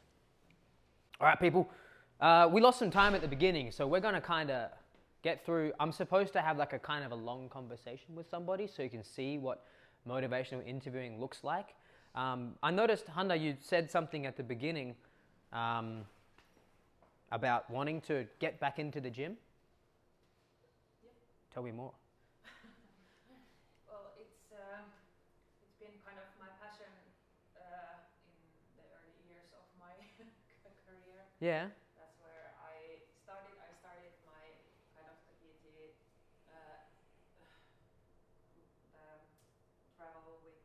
All right people, we lost some time at the beginning, so we're gonna kind of get through. I'm supposed to have like a kind of a long conversation with somebody so you can see what motivational interviewing looks like. I noticed, Handa, you said something at the beginning about wanting to get back into the gym. Yeah. Tell me more. Well, it's been kind of my passion in the early years of my career. Yeah. That's where I started. I started my kind of the PT travel with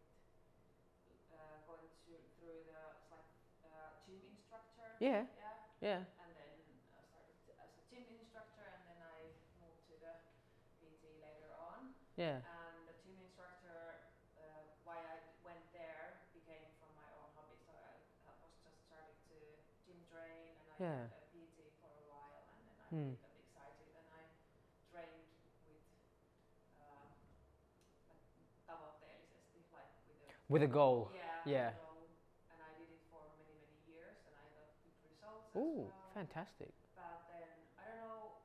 going through the like gym instructor. Yeah. Yeah. Yeah. And then I started as a gym instructor, and then I moved to the PT later on. Yeah. And the gym instructor, why I went there became from my own hobby. So I was just starting to gym train, and I Yeah. did a PT for a while, and then I really got excited, and I trained with like tavoitteellisesti, like With a goal. yeah. Yeah. With a goal. And I did it for many years, and I got good results Ooh, as well. fantastic. But then I don't know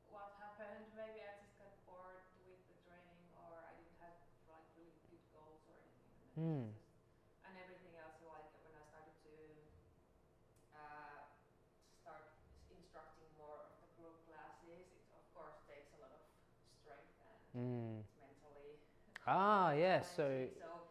what happened. Maybe I just got bored with the training, or I didn't have like really good goals or anything. And, and everything else, like when I started to start instructing more of the group classes, it of course takes a lot of strength and it's mentally Yeah. challenging. So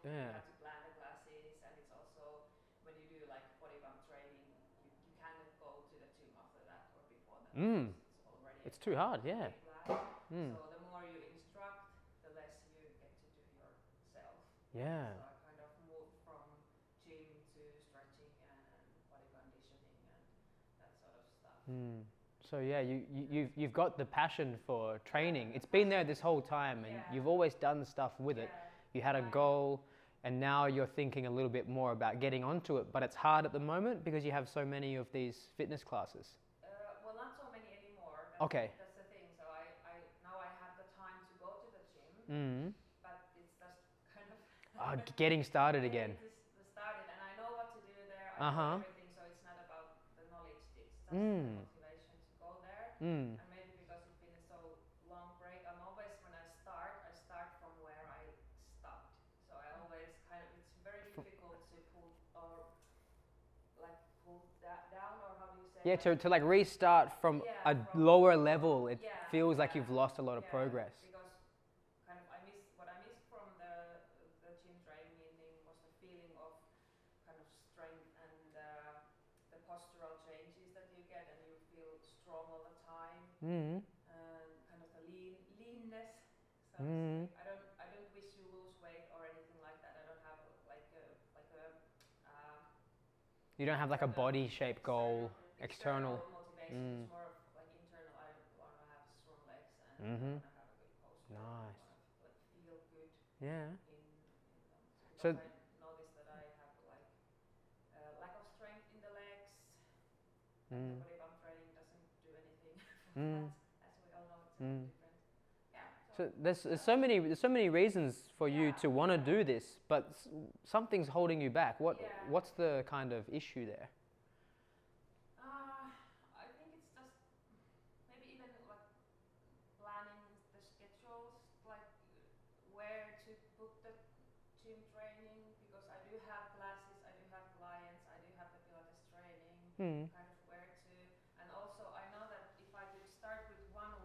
You yeah. have to plan the classes, and it's also when you do like body pump training, you cannot go to the gym after that or before that. Because it's already It's too hard. Yeah. so the more you instruct, the less you get to do yourself. Yeah. So I kind of moved from gym to stretching and body conditioning and that sort of stuff. So yeah, you've got the passion for training. It's been there this whole time, and you've always done stuff with it. You had a goal, and now you're thinking a little bit more about getting onto it. But it's hard at the moment because you have so many of these fitness classes. Well, not so many anymore. Okay. That's the thing. So I now I have the time to go to the gym, but it's just kind of Getting started again. Started, and I know what to do there. I know everything, so it's not about the knowledge. It's just the motivation to go there. And maybe because it's been so long break, I'm always when I start from where I stopped. So I always kind of it's very difficult to pull or like pull that down, or how do you say? Yeah, to like restart from a lower level, it feels like you've lost a lot of progress. Because kind of what I missed from the gym training was the feeling of kind of strength and the postural changes that you get, and you feel strong all the time, and kind of the leanness. So I don't wish you lose weight or anything like that. I don't have like a You don't have like a body shape goal. External. motivation. It's more of like internal. I want to have strong legs and I Mm-hmm. want to have a good posture. Nice. I want to like feel good Yeah. in them. So- Because I noticed that I have like lack of strength in the legs. And the body pump training doesn't do anything for that, as we all know. It's a bit different. Yeah. So there's so many reasons for you to want to do this, but something's holding you back. What's the kind of issue there? I think it's just maybe even like planning the schedules, like where to put the gym training, because I do have classes, I do have clients, I do have the Pilates training, kind of where to, and also I know that if I could start with one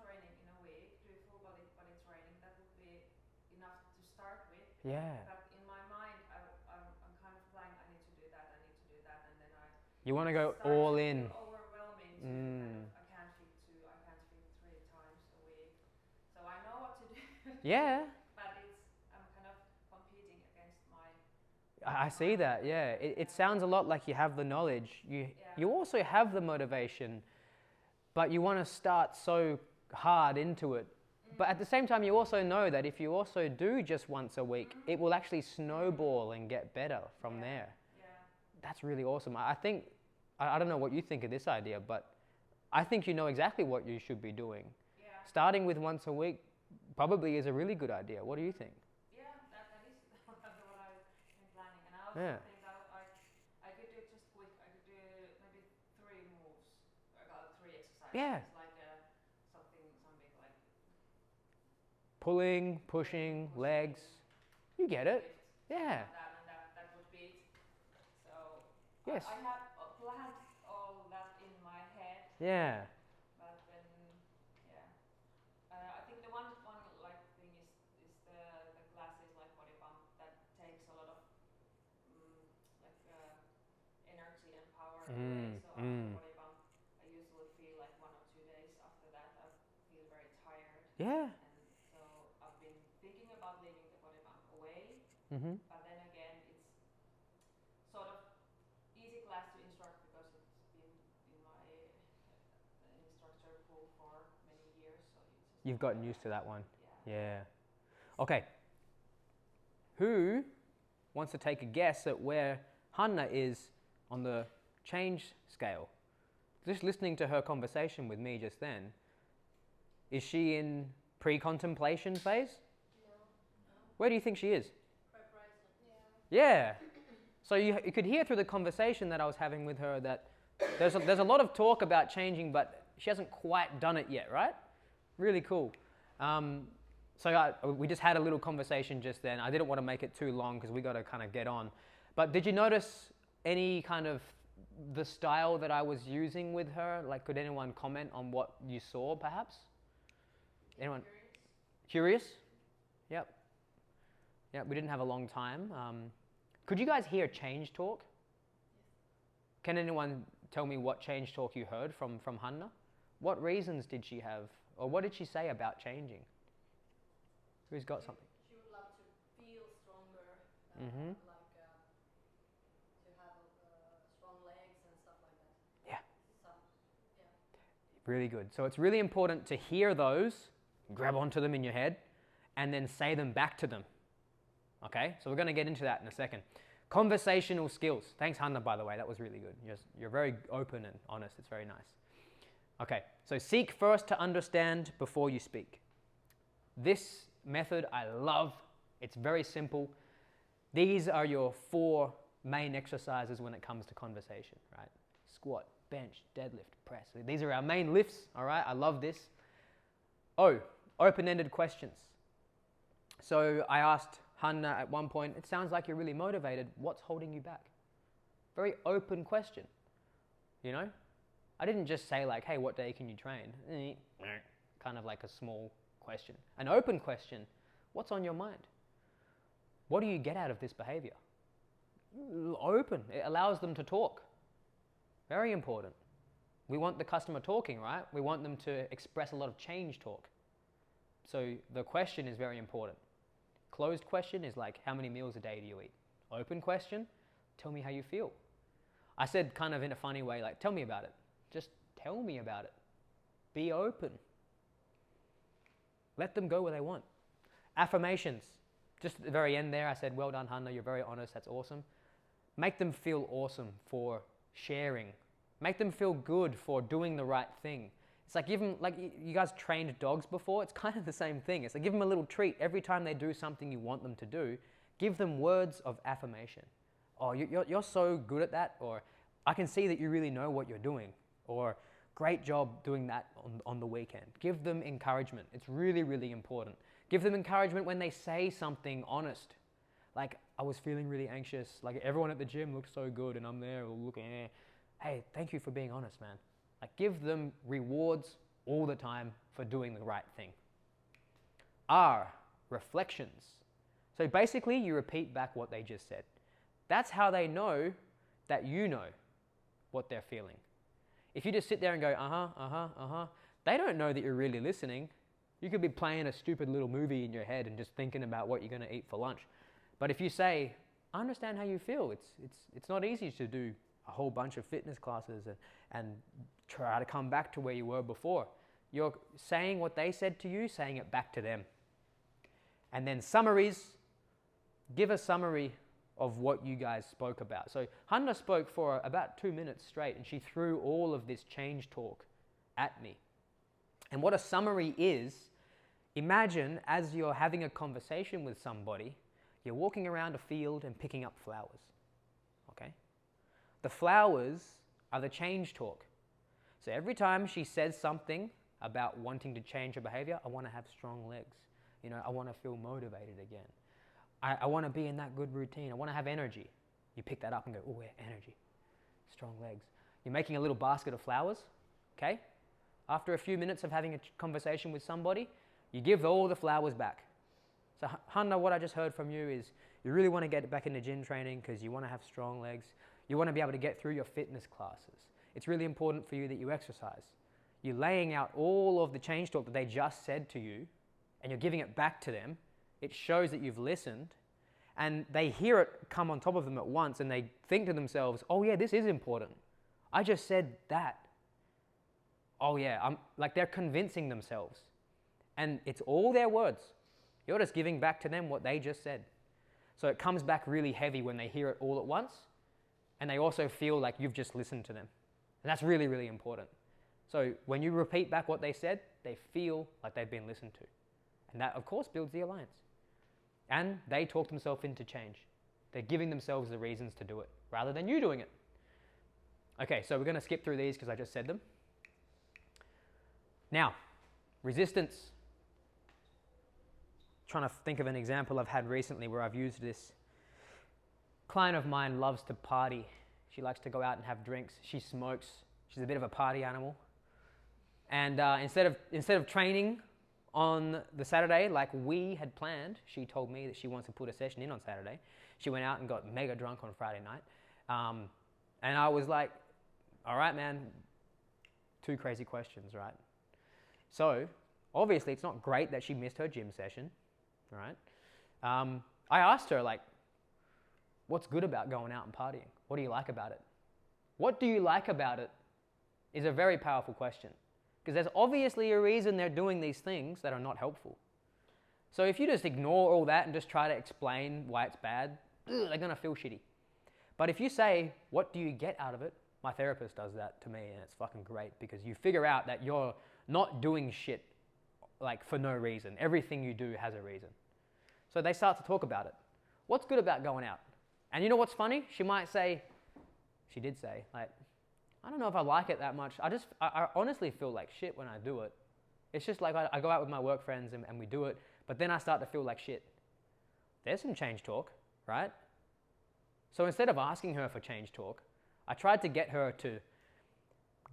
training in a week, do full body training, that would be enough to start with. Yeah. But in my mind, I'm kind of planning, I need to do that, and then You want to go start all to in. feel overwhelming to kind of, I can't fit 3 times a week. So I know what to do. Yeah. But I'm kind of competing against my. I see that. Yeah. It sounds a lot like you have the knowledge. You also have the motivation, but you want to start so hard into it. But at the same time, you also know that if you also do just once a week, it will actually snowball and get better from there. Yeah. That's really awesome. I think, I don't know what you think of this idea, but I think you know exactly what you should be doing. Yeah. Starting with once a week probably is a really good idea. What do you think? Yeah, that is what I've been planning. And I also think that I could do just quick, I could do maybe 3 moves, about 3 exercises. Yeah. Like something like Pulling, pushing, legs. You get it. lift, Yeah. and that would be it. So Yes. I have planned all that in my head, Yeah. but then I think the one like thing is the classes like body pump that takes a lot of like energy and power away. So after body pump, I usually feel like 1 or 2 days after that I feel very tired. Yeah. And so I've been thinking about leaving the body pump away. Mm-hmm. But then again, it's sort of easy class to instruct because it's been in my instructor pool for many years. So You've gotten used to that one. Yeah. Yeah. Okay. Who wants to take a guess at where Hanna is on the change scale? Just listening to her conversation with me just then, is she in pre-contemplation phase? No. Where do you think she is? Preparation. Yeah. So you could hear through the conversation that I was having with her that there's a lot of talk about changing, but she hasn't quite done it yet, right? Really cool. We just had a little conversation just then. I didn't want to make it too long because we got to kind of get on. But did you notice any kind of the style that I was using with her? Like, could anyone comment on what you saw, perhaps? Anyone? Curious? Yep. Yeah, we didn't have a long time. Could you guys hear change talk? Yes. Can anyone tell me what change talk you heard from Hanna? What reasons did she have, or what did she say about changing? Who's got something? She would love to feel stronger, Mhm. like to have strong legs and stuff like that. Yeah. So, yeah. Really good. So it's really important to hear those, grab onto them in your head, and then say them back to them. Okay, so we're going to get into that in a second. Conversational skills. Thanks, Hanna, by the way. That was really good. You're very open and honest. It's very nice. Okay, so seek first to understand before you speak. This method I love. It's very simple. These are your 4 main exercises when it comes to conversation, right? Squat, bench, deadlift, press. These are our main lifts, all right? I love this. Open-ended questions. So I asked Hanna at one point, it sounds like you're really motivated. What's holding you back? Very open question, you know? I didn't just say like, hey, what day can you train? Kind of like a small question. An open question, what's on your mind? What do you get out of this behavior? Open, it allows them to talk. Very important. We want the customer talking, right? We want them to express a lot of change talk. So the question is very important. Closed question is like, how many meals a day do you eat? Open question, tell me how you feel. I said kind of in a funny way, like, tell me about it. Just tell me about it. Be open. Let them go where they want. Affirmations. Just at the very end there, I said, well done, Hanna, you're very honest, that's awesome. Make them feel awesome for sharing. Make them feel good for doing the right thing. It's like give them, like you guys trained dogs before, it's kind of the same thing. It's like give them a little treat every time they do something you want them to do. Give them words of affirmation. Oh, you're so good at that, or I can see that you really know what you're doing, or great job doing that on the weekend. Give them encouragement. It's really, really important. Give them encouragement when they say something honest. Like, I was feeling really anxious, like everyone at the gym looks so good and I'm there looking, hey, thank you for being honest, man. Like, give them rewards all the time for doing the right thing. R, reflections. So basically, you repeat back what they just said. That's how they know that you know what they're feeling. If you just sit there and go, they don't know that you're really listening. You could be playing a stupid little movie in your head and just thinking about what you're going to eat for lunch. But if you say, I understand how you feel, it's not easy to do a whole bunch of fitness classes and try to come back to where you were before. You're saying what they said to you, saying it back to them. And then summaries. Give a summary of what you guys spoke about. So Hanna spoke for about 2 minutes straight and she threw all of this change talk at me. And what a summary is, imagine as you're having a conversation with somebody, you're walking around a field and picking up flowers. Okay? The flowers are the change talk. So every time she says something about wanting to change her behavior, I want to have strong legs. You know, I want to feel motivated again. I want to be in that good routine. I want to have energy. You pick that up and go, oh, yeah, energy, strong legs. You're making a little basket of flowers, okay? After a few minutes of having a conversation with somebody, you give all the flowers back. So Hanna, what I just heard from you is you really want to get back into gym training because you want to have strong legs. You want to be able to get through your fitness classes. It's really important for you that you exercise. You're laying out all of the change talk that they just said to you and you're giving it back to them. It shows that you've listened and they hear it come on top of them at once and they think to themselves, oh yeah, this is important. I just said that. Oh yeah, like they're convincing themselves. And it's all their words. You're just giving back to them what they just said. So it comes back really heavy when they hear it all at once and they also feel like you've just listened to them. And that's really, really important. So when you repeat back what they said, they feel like they've been listened to. And that, of course, builds the alliance. And they talk themselves into change. They're giving themselves the reasons to do it rather than you doing it. Okay, so we're going to skip through these because I just said them. Now, resistance. Trying to think of an example I've had recently where I've used this. Client of mine loves to party. She likes to go out and have drinks. She smokes. She's a bit of a party animal. And instead of training on the Saturday like we had planned, she told me that she wants to put a session in on Saturday. She went out and got mega drunk on Friday night. And I was like, all right, man, 2 crazy questions, right? So obviously it's not great that she missed her gym session, right? I asked her, like, what's good about going out and partying? What do you like about it? What do you like about it is a very powerful question. Because there's obviously a reason they're doing these things that are not helpful. So if you just ignore all that and just try to explain why it's bad, they're going to feel shitty. But if you say, what do you get out of it? My therapist does that to me and it's fucking great because you figure out that you're not doing shit like for no reason. Everything you do has a reason. So they start to talk about it. What's good about going out? And you know what's funny? She might say, she did say, like, I don't know if I like it that much. I honestly feel like shit when I do it. It's just like I go out with my work friends and we do it, but then I start to feel like shit. There's some change talk, right? So instead of asking her for change talk, I tried to get her to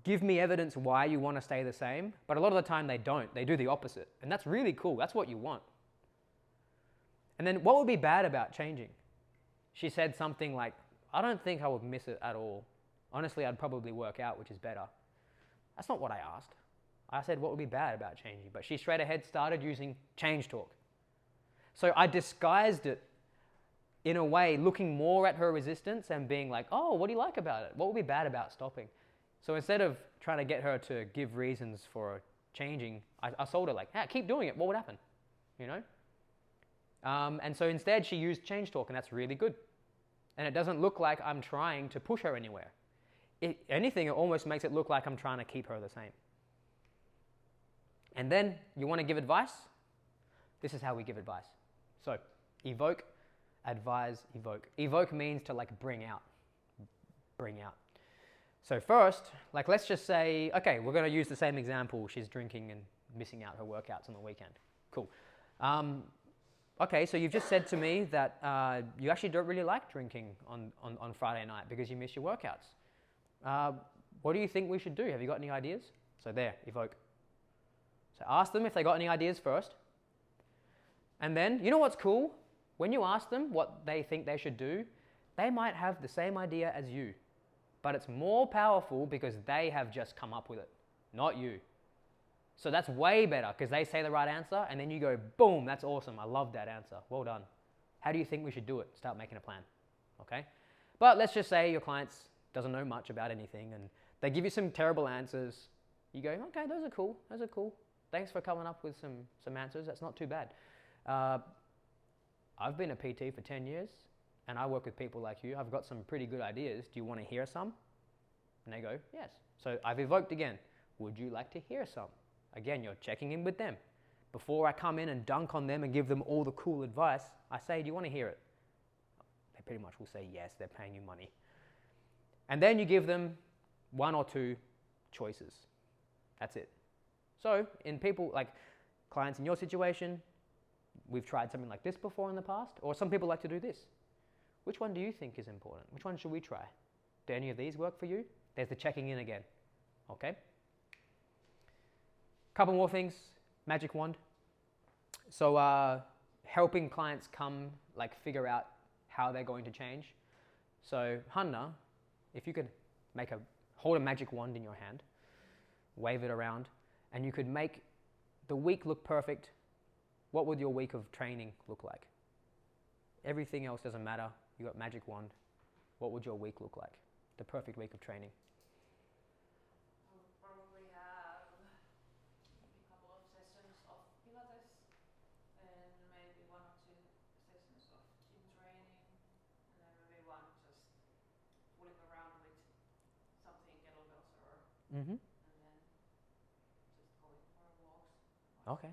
give me evidence why you want to stay the same, but a lot of the time they don't. They do the opposite. And that's really cool. That's what you want. And then what would be bad about changing? She said something like, I don't think I would miss it at all. Honestly, I'd probably work out, which is better. That's not what I asked. I said, what would be bad about changing? But she straight ahead started using change talk. So I disguised it in a way, looking more at her resistance and being like, oh, what do you like about it? What would be bad about stopping? So instead of trying to get her to give reasons for changing, I told her like, hey, keep doing it. What would happen? You know? And so instead she used change talk, and that's really good. And it doesn't look like I'm trying to push her anywhere. If anything, it almost makes it look like I'm trying to keep her the same. And then you want to give advice? This is how we give advice. So evoke, advise, evoke. Evoke means to like bring out. Bring out. So first, like let's just say, okay, we're going to use the same example. She's drinking and missing out her workouts on the weekend. Cool. Okay, so you've just said to me that you actually don't really like drinking on Friday night because you miss your workouts. What do you think we should do? Have you got any ideas? So there, evoke. So ask them if they got any ideas first. And then, you know what's cool? When you ask them what they think they should do, they might have the same idea as you. But it's more powerful because they have just come up with it, not you. So that's way better because they say the right answer and then you go, boom, that's awesome. I love that answer. Well done. How do you think we should do it? Start making a plan. Okay? But let's just say your client doesn't know much about anything and they give you some terrible answers. You go, okay, those are cool. Those are cool. Thanks for coming up with some answers. That's not too bad. I've been a PT for 10 years and I work with people like you. I've got some pretty good ideas. Do you want to hear some? And they go, yes. So I've evoked again. Would you like to hear some? Again, you're checking in with them. Before I come in and dunk on them and give them all the cool advice, I say, do you want to hear it? They pretty much will say yes, they're paying you money. And then you give them one or two choices. That's it. So in people, like clients in your situation, we've tried something like this before in the past, or some people like to do this. Which one do you think is important? Which one should we try? Do any of these work for you? There's the checking in again. Okay? Couple more things. Magic wand. So helping clients figure out how they're going to change. So Hanna, if you could hold a magic wand in your hand, wave it around, and you could make the week look perfect, what would your week of training look like? Everything else doesn't matter. You got magic wand. What would your week look like? The perfect week of training. I'll probably have maybe a couple of sessions of Pilates and maybe one or two sessions of gym training and then maybe one just fooling around with something, kettlebells or Mm-hmm. and then just going for walks. Okay.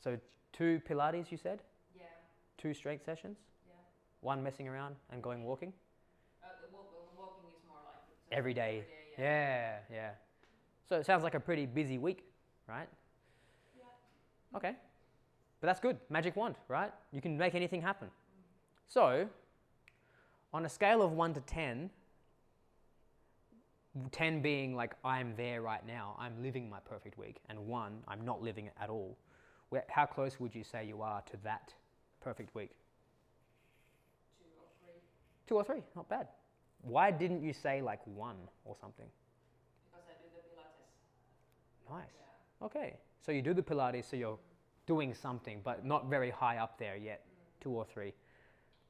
So 2 Pilates, you said? Yeah. 2 strength sessions? Yeah. 1 messing around and going walking? The walking is more like Every day. Yeah. Yeah. So it sounds like a pretty busy week, right? Yeah. Okay. But that's good. Magic wand, right? You can make anything happen. So, on a scale of 1 to 10, 10 being like I'm there right now, I'm living my perfect week, and 1, I'm not living it at all. How close would you say you are to that perfect week? 2 or 3. 2 or 3, not bad. Why didn't you say like 1 or something? Because I do the Pilates. Nice. Yeah. Okay. So you do the Pilates, so you're doing something, but not very high up there yet. 2 or 3.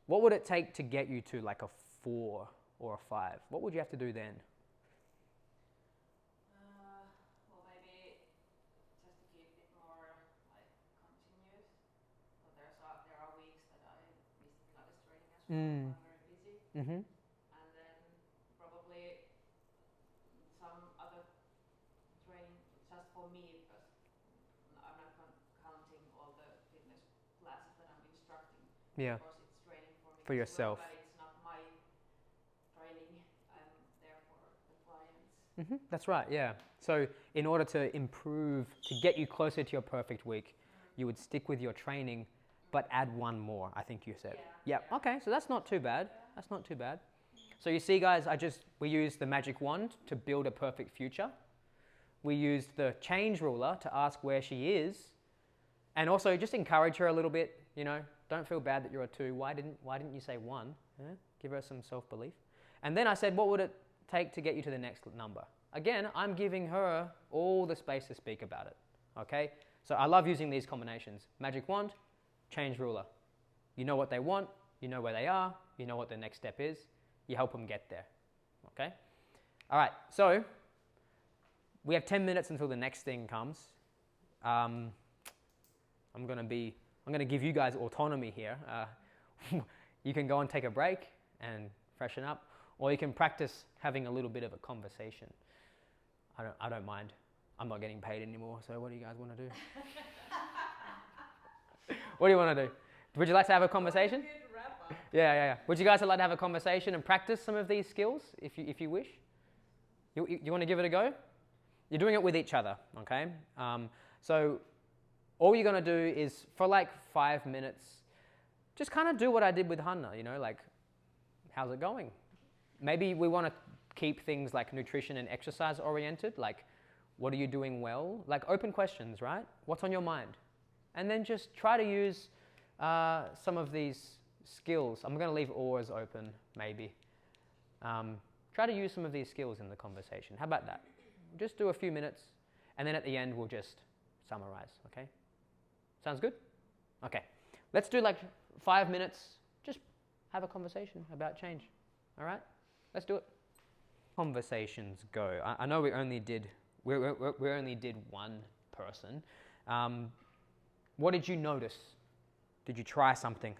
What would it take to get you to like a 4 or a 5? What would you have to do then? Well, maybe just to keep it more like continuous. So there are weeks that I miss Pilates training as well. I'm very busy. Mm-hmm. And then probably some other training just for me because I'm not counting all the fitness classes that I'm instructing. Yeah. Of course, it's training for me For as yourself. well, but it's not my training. I'm there for the clients. Mm-hmm. That's right, yeah. So in order to improve, to get you closer to your perfect week, you would stick with your training, but add 1 more, I think you said. Yeah. Yeah. Okay, so that's not too bad. That's not too bad. So you see, guys, we used the magic wand to build a perfect future. We used the change ruler to ask where she is, and also just encourage her a little bit. You know, don't feel bad that you're a 2. Why didn't you say 1? Yeah? Give her some self-belief. And then I said, what would it take to get you to the next number? Again, I'm giving her all the space to speak about it. Okay? So I love using these combinations. Magic wand, change ruler. You know what they want, You know where they are. You know what the next step is. You help them get there. Okay? All right, so we have 10 minutes until the next thing comes. I'm going to give you guys autonomy here. You can go and take a break and freshen up, or you can practice having a little bit of a conversation. I don't mind. I'm not getting paid anymore, so what do you guys want to do? What do you want to do? Would you like to have a conversation? Good wrap up. Yeah. Would you guys like to have a conversation and practice some of these skills if you wish? You want to give it a go? You're doing it with each other, okay? So all you're going to do is, for like 5 minutes, just kind of do what I did with Hanna, like, how's it going? Maybe we want to keep things like nutrition and exercise oriented, like, what are you doing well? Like open questions, right? What's on your mind? And then just try to use some of these skills. I'm going to leave OARS open, maybe. Try to use some of these skills in the conversation. How about that? Just do a few minutes, and then at the end, we'll just summarize, okay? Sounds good? Okay. Let's do like 5 minutes. Just have a conversation about change, all right? Let's do it. Conversations go. I know we only did one person. What did you notice? Did you try something?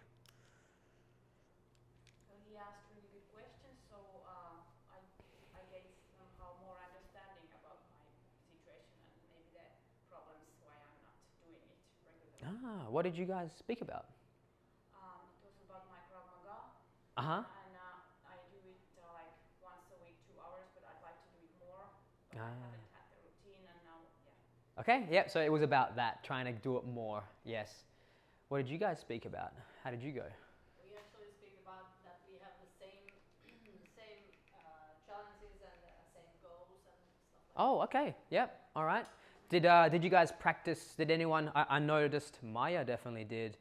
Well, he asked really good questions, so I gained somehow more understanding about my situation and maybe the problems why I'm not doing it regularly. What did you guys speak about? It was about my Krav Maga, Uh-huh. and I do it like once a week, 2 hours, but I'd like to do it more. But I haven't had the routine, and now, yeah. Okay, yep, so it was about that, trying to do it more, yes. What did you guys speak about? How did you go? We actually speak about that we have the same challenges and same goals and stuff like that. Oh, okay, yep, all right. Did you guys practice, did anyone, I noticed Maya definitely did,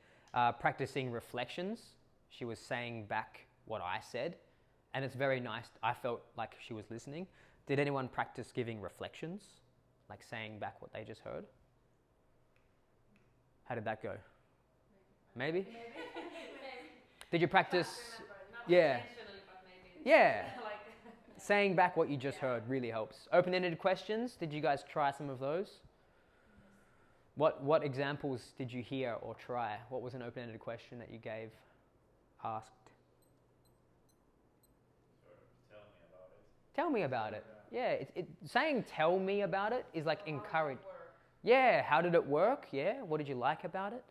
practicing reflections. She was saying back what I said, and it's very nice. I felt like she was listening. Did anyone practice giving reflections, like saying back what they just heard? How did that go? Maybe? Did you practice? Not Yeah. intentionally, but maybe. Yeah. Like Saying back what you just heard really helps. Open-ended questions, did you guys try some of those? What examples did you hear or try? What was an open-ended question that you asked? Sort of Tell me about it. Yeah, saying tell me about it is like encourage. Work. Yeah, how did it work? Yeah, what did you like about it?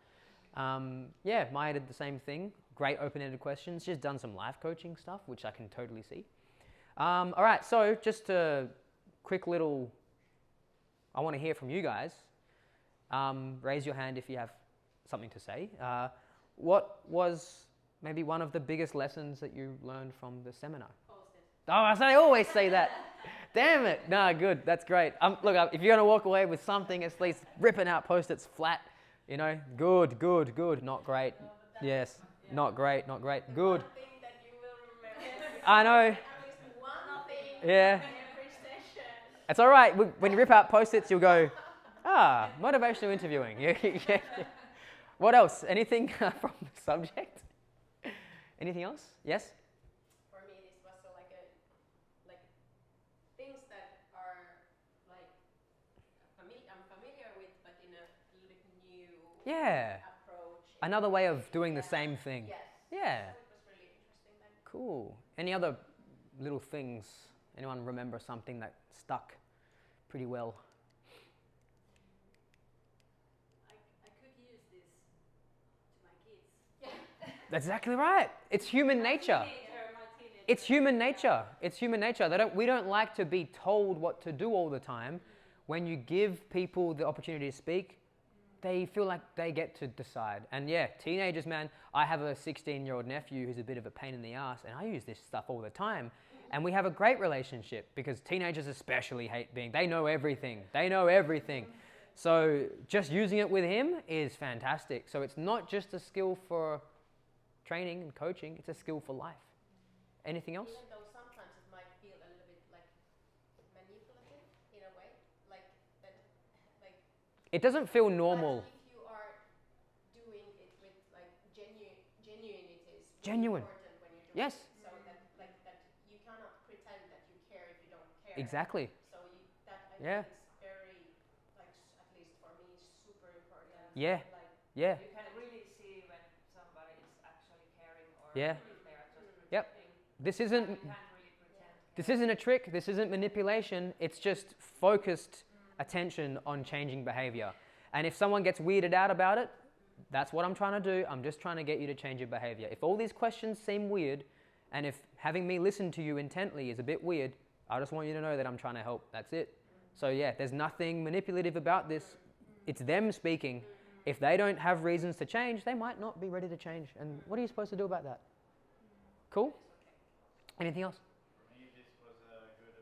Yeah, Maya did the same thing. Great open-ended questions. She's done some life coaching stuff, which I can totally see. All right, so just a quick little, I want to hear from you guys. Raise your hand if you have something to say. What was maybe one of the biggest lessons that you learned from the seminar? Post-it. Oh, I always say that. Damn it. No, good. That's great. Look, if you're going to walk away with something, at least ripping out Post-its flat, good. Not great. Yes. Not great. Good. One thing that you will remember. I know. At least one thing Yeah. in every session. It's all right. When you rip out Post-its, you'll go, motivational interviewing. Yeah. What else? Anything from the subject? Anything else? Yes? For me, this was like things that are like I'm familiar with, but in a little bit new Yeah. approach. Another way of doing the same thing. Yes. Yeah. So it was really interesting then. Cool. Any other little things? Anyone remember something that stuck pretty well? I could use this to my kids. That's exactly right. It's human nature. It's human nature. It's human nature. We don't like to be told what to do all the time. When you give people the opportunity to speak, they feel like they get to decide. And yeah, teenagers, man, I have a 16-year-old nephew who's a bit of a pain in the ass, and I use this stuff all the time. And we have a great relationship because teenagers especially hate they know everything. They know everything. So just using it with him is fantastic. So it's not just a skill for training and coaching, it's a skill for life. Anything else? Even though sometimes it might feel a little bit like manipulative in a way, like that, like. It doesn't feel normal. But if you are doing it with like genuinities Genuine. important when you're doing Yes. it. So that like that you cannot pretend that you care if you don't care. Exactly. So that I Yeah. think is very like at least for me super important. Yeah. Like Yeah. You can really see when somebody is actually caring or Yeah. if they are just Yep. pretending. This You isn't can't really pretend. this isn't a trick. This isn't manipulation. It's just focused attention on changing behavior. And if someone gets weirded out about it, that's what I'm trying to do. I'm just trying to get you to change your behavior. If all these questions seem weird, and if having me listen to you intently is a bit weird, I just want you to know that I'm trying to help. That's it. So yeah, there's nothing manipulative about this. It's them speaking. If they don't have reasons to change, they might not be ready to change. And what are you supposed to do about that? Cool? Anything else? For me, this was a good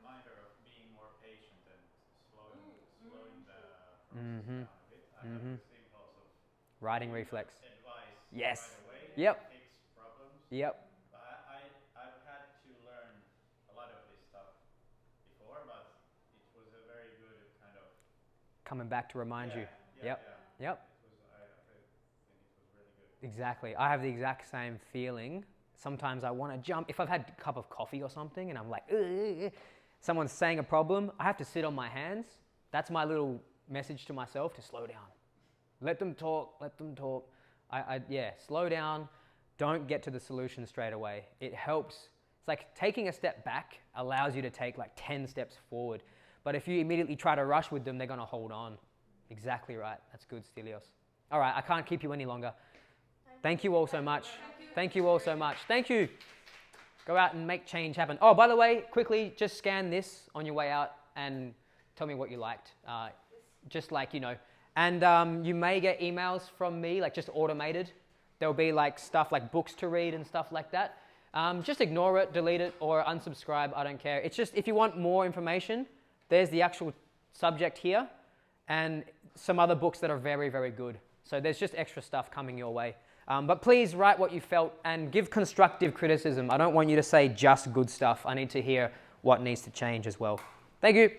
reminder of being more patient and slowing the process down a bit. I have this impulse of Writing reflex. advice Yes. right away Yep. and fix problems. Yep. But I've had to learn a lot of this stuff before, but it was a very good kind of Coming back to remind you. Yep. Yeah. Yep. I think it was really good. Exactly. I have the exact same feeling. Sometimes I want to jump. If I've had a cup of coffee or something and I'm like, ugh, someone's saying a problem, I have to sit on my hands. That's my little message to myself to slow down. Let them talk, let them talk. Slow down. Don't get to the solution straight away. It helps. It's like taking a step back allows you to take like 10 steps forward. But if you immediately try to rush with them, they're going to hold on. Exactly right. That's good, Stelios. All right, I can't keep you any longer. Thank you all so much. Thank you all so much. Thank you. Go out and make change happen. Oh, by the way, quickly, just scan this on your way out and tell me what you liked. Just like, And you may get emails from me, like just automated. There'll be like stuff like books to read and stuff like that. Just ignore it, delete it, or unsubscribe. I don't care. It's just if you want more information, there's the actual subject here and some other books that are very, very good. So there's just extra stuff coming your way. But please write what you felt and give constructive criticism. I don't want you to say just good stuff. I need to hear what needs to change as well. Thank you.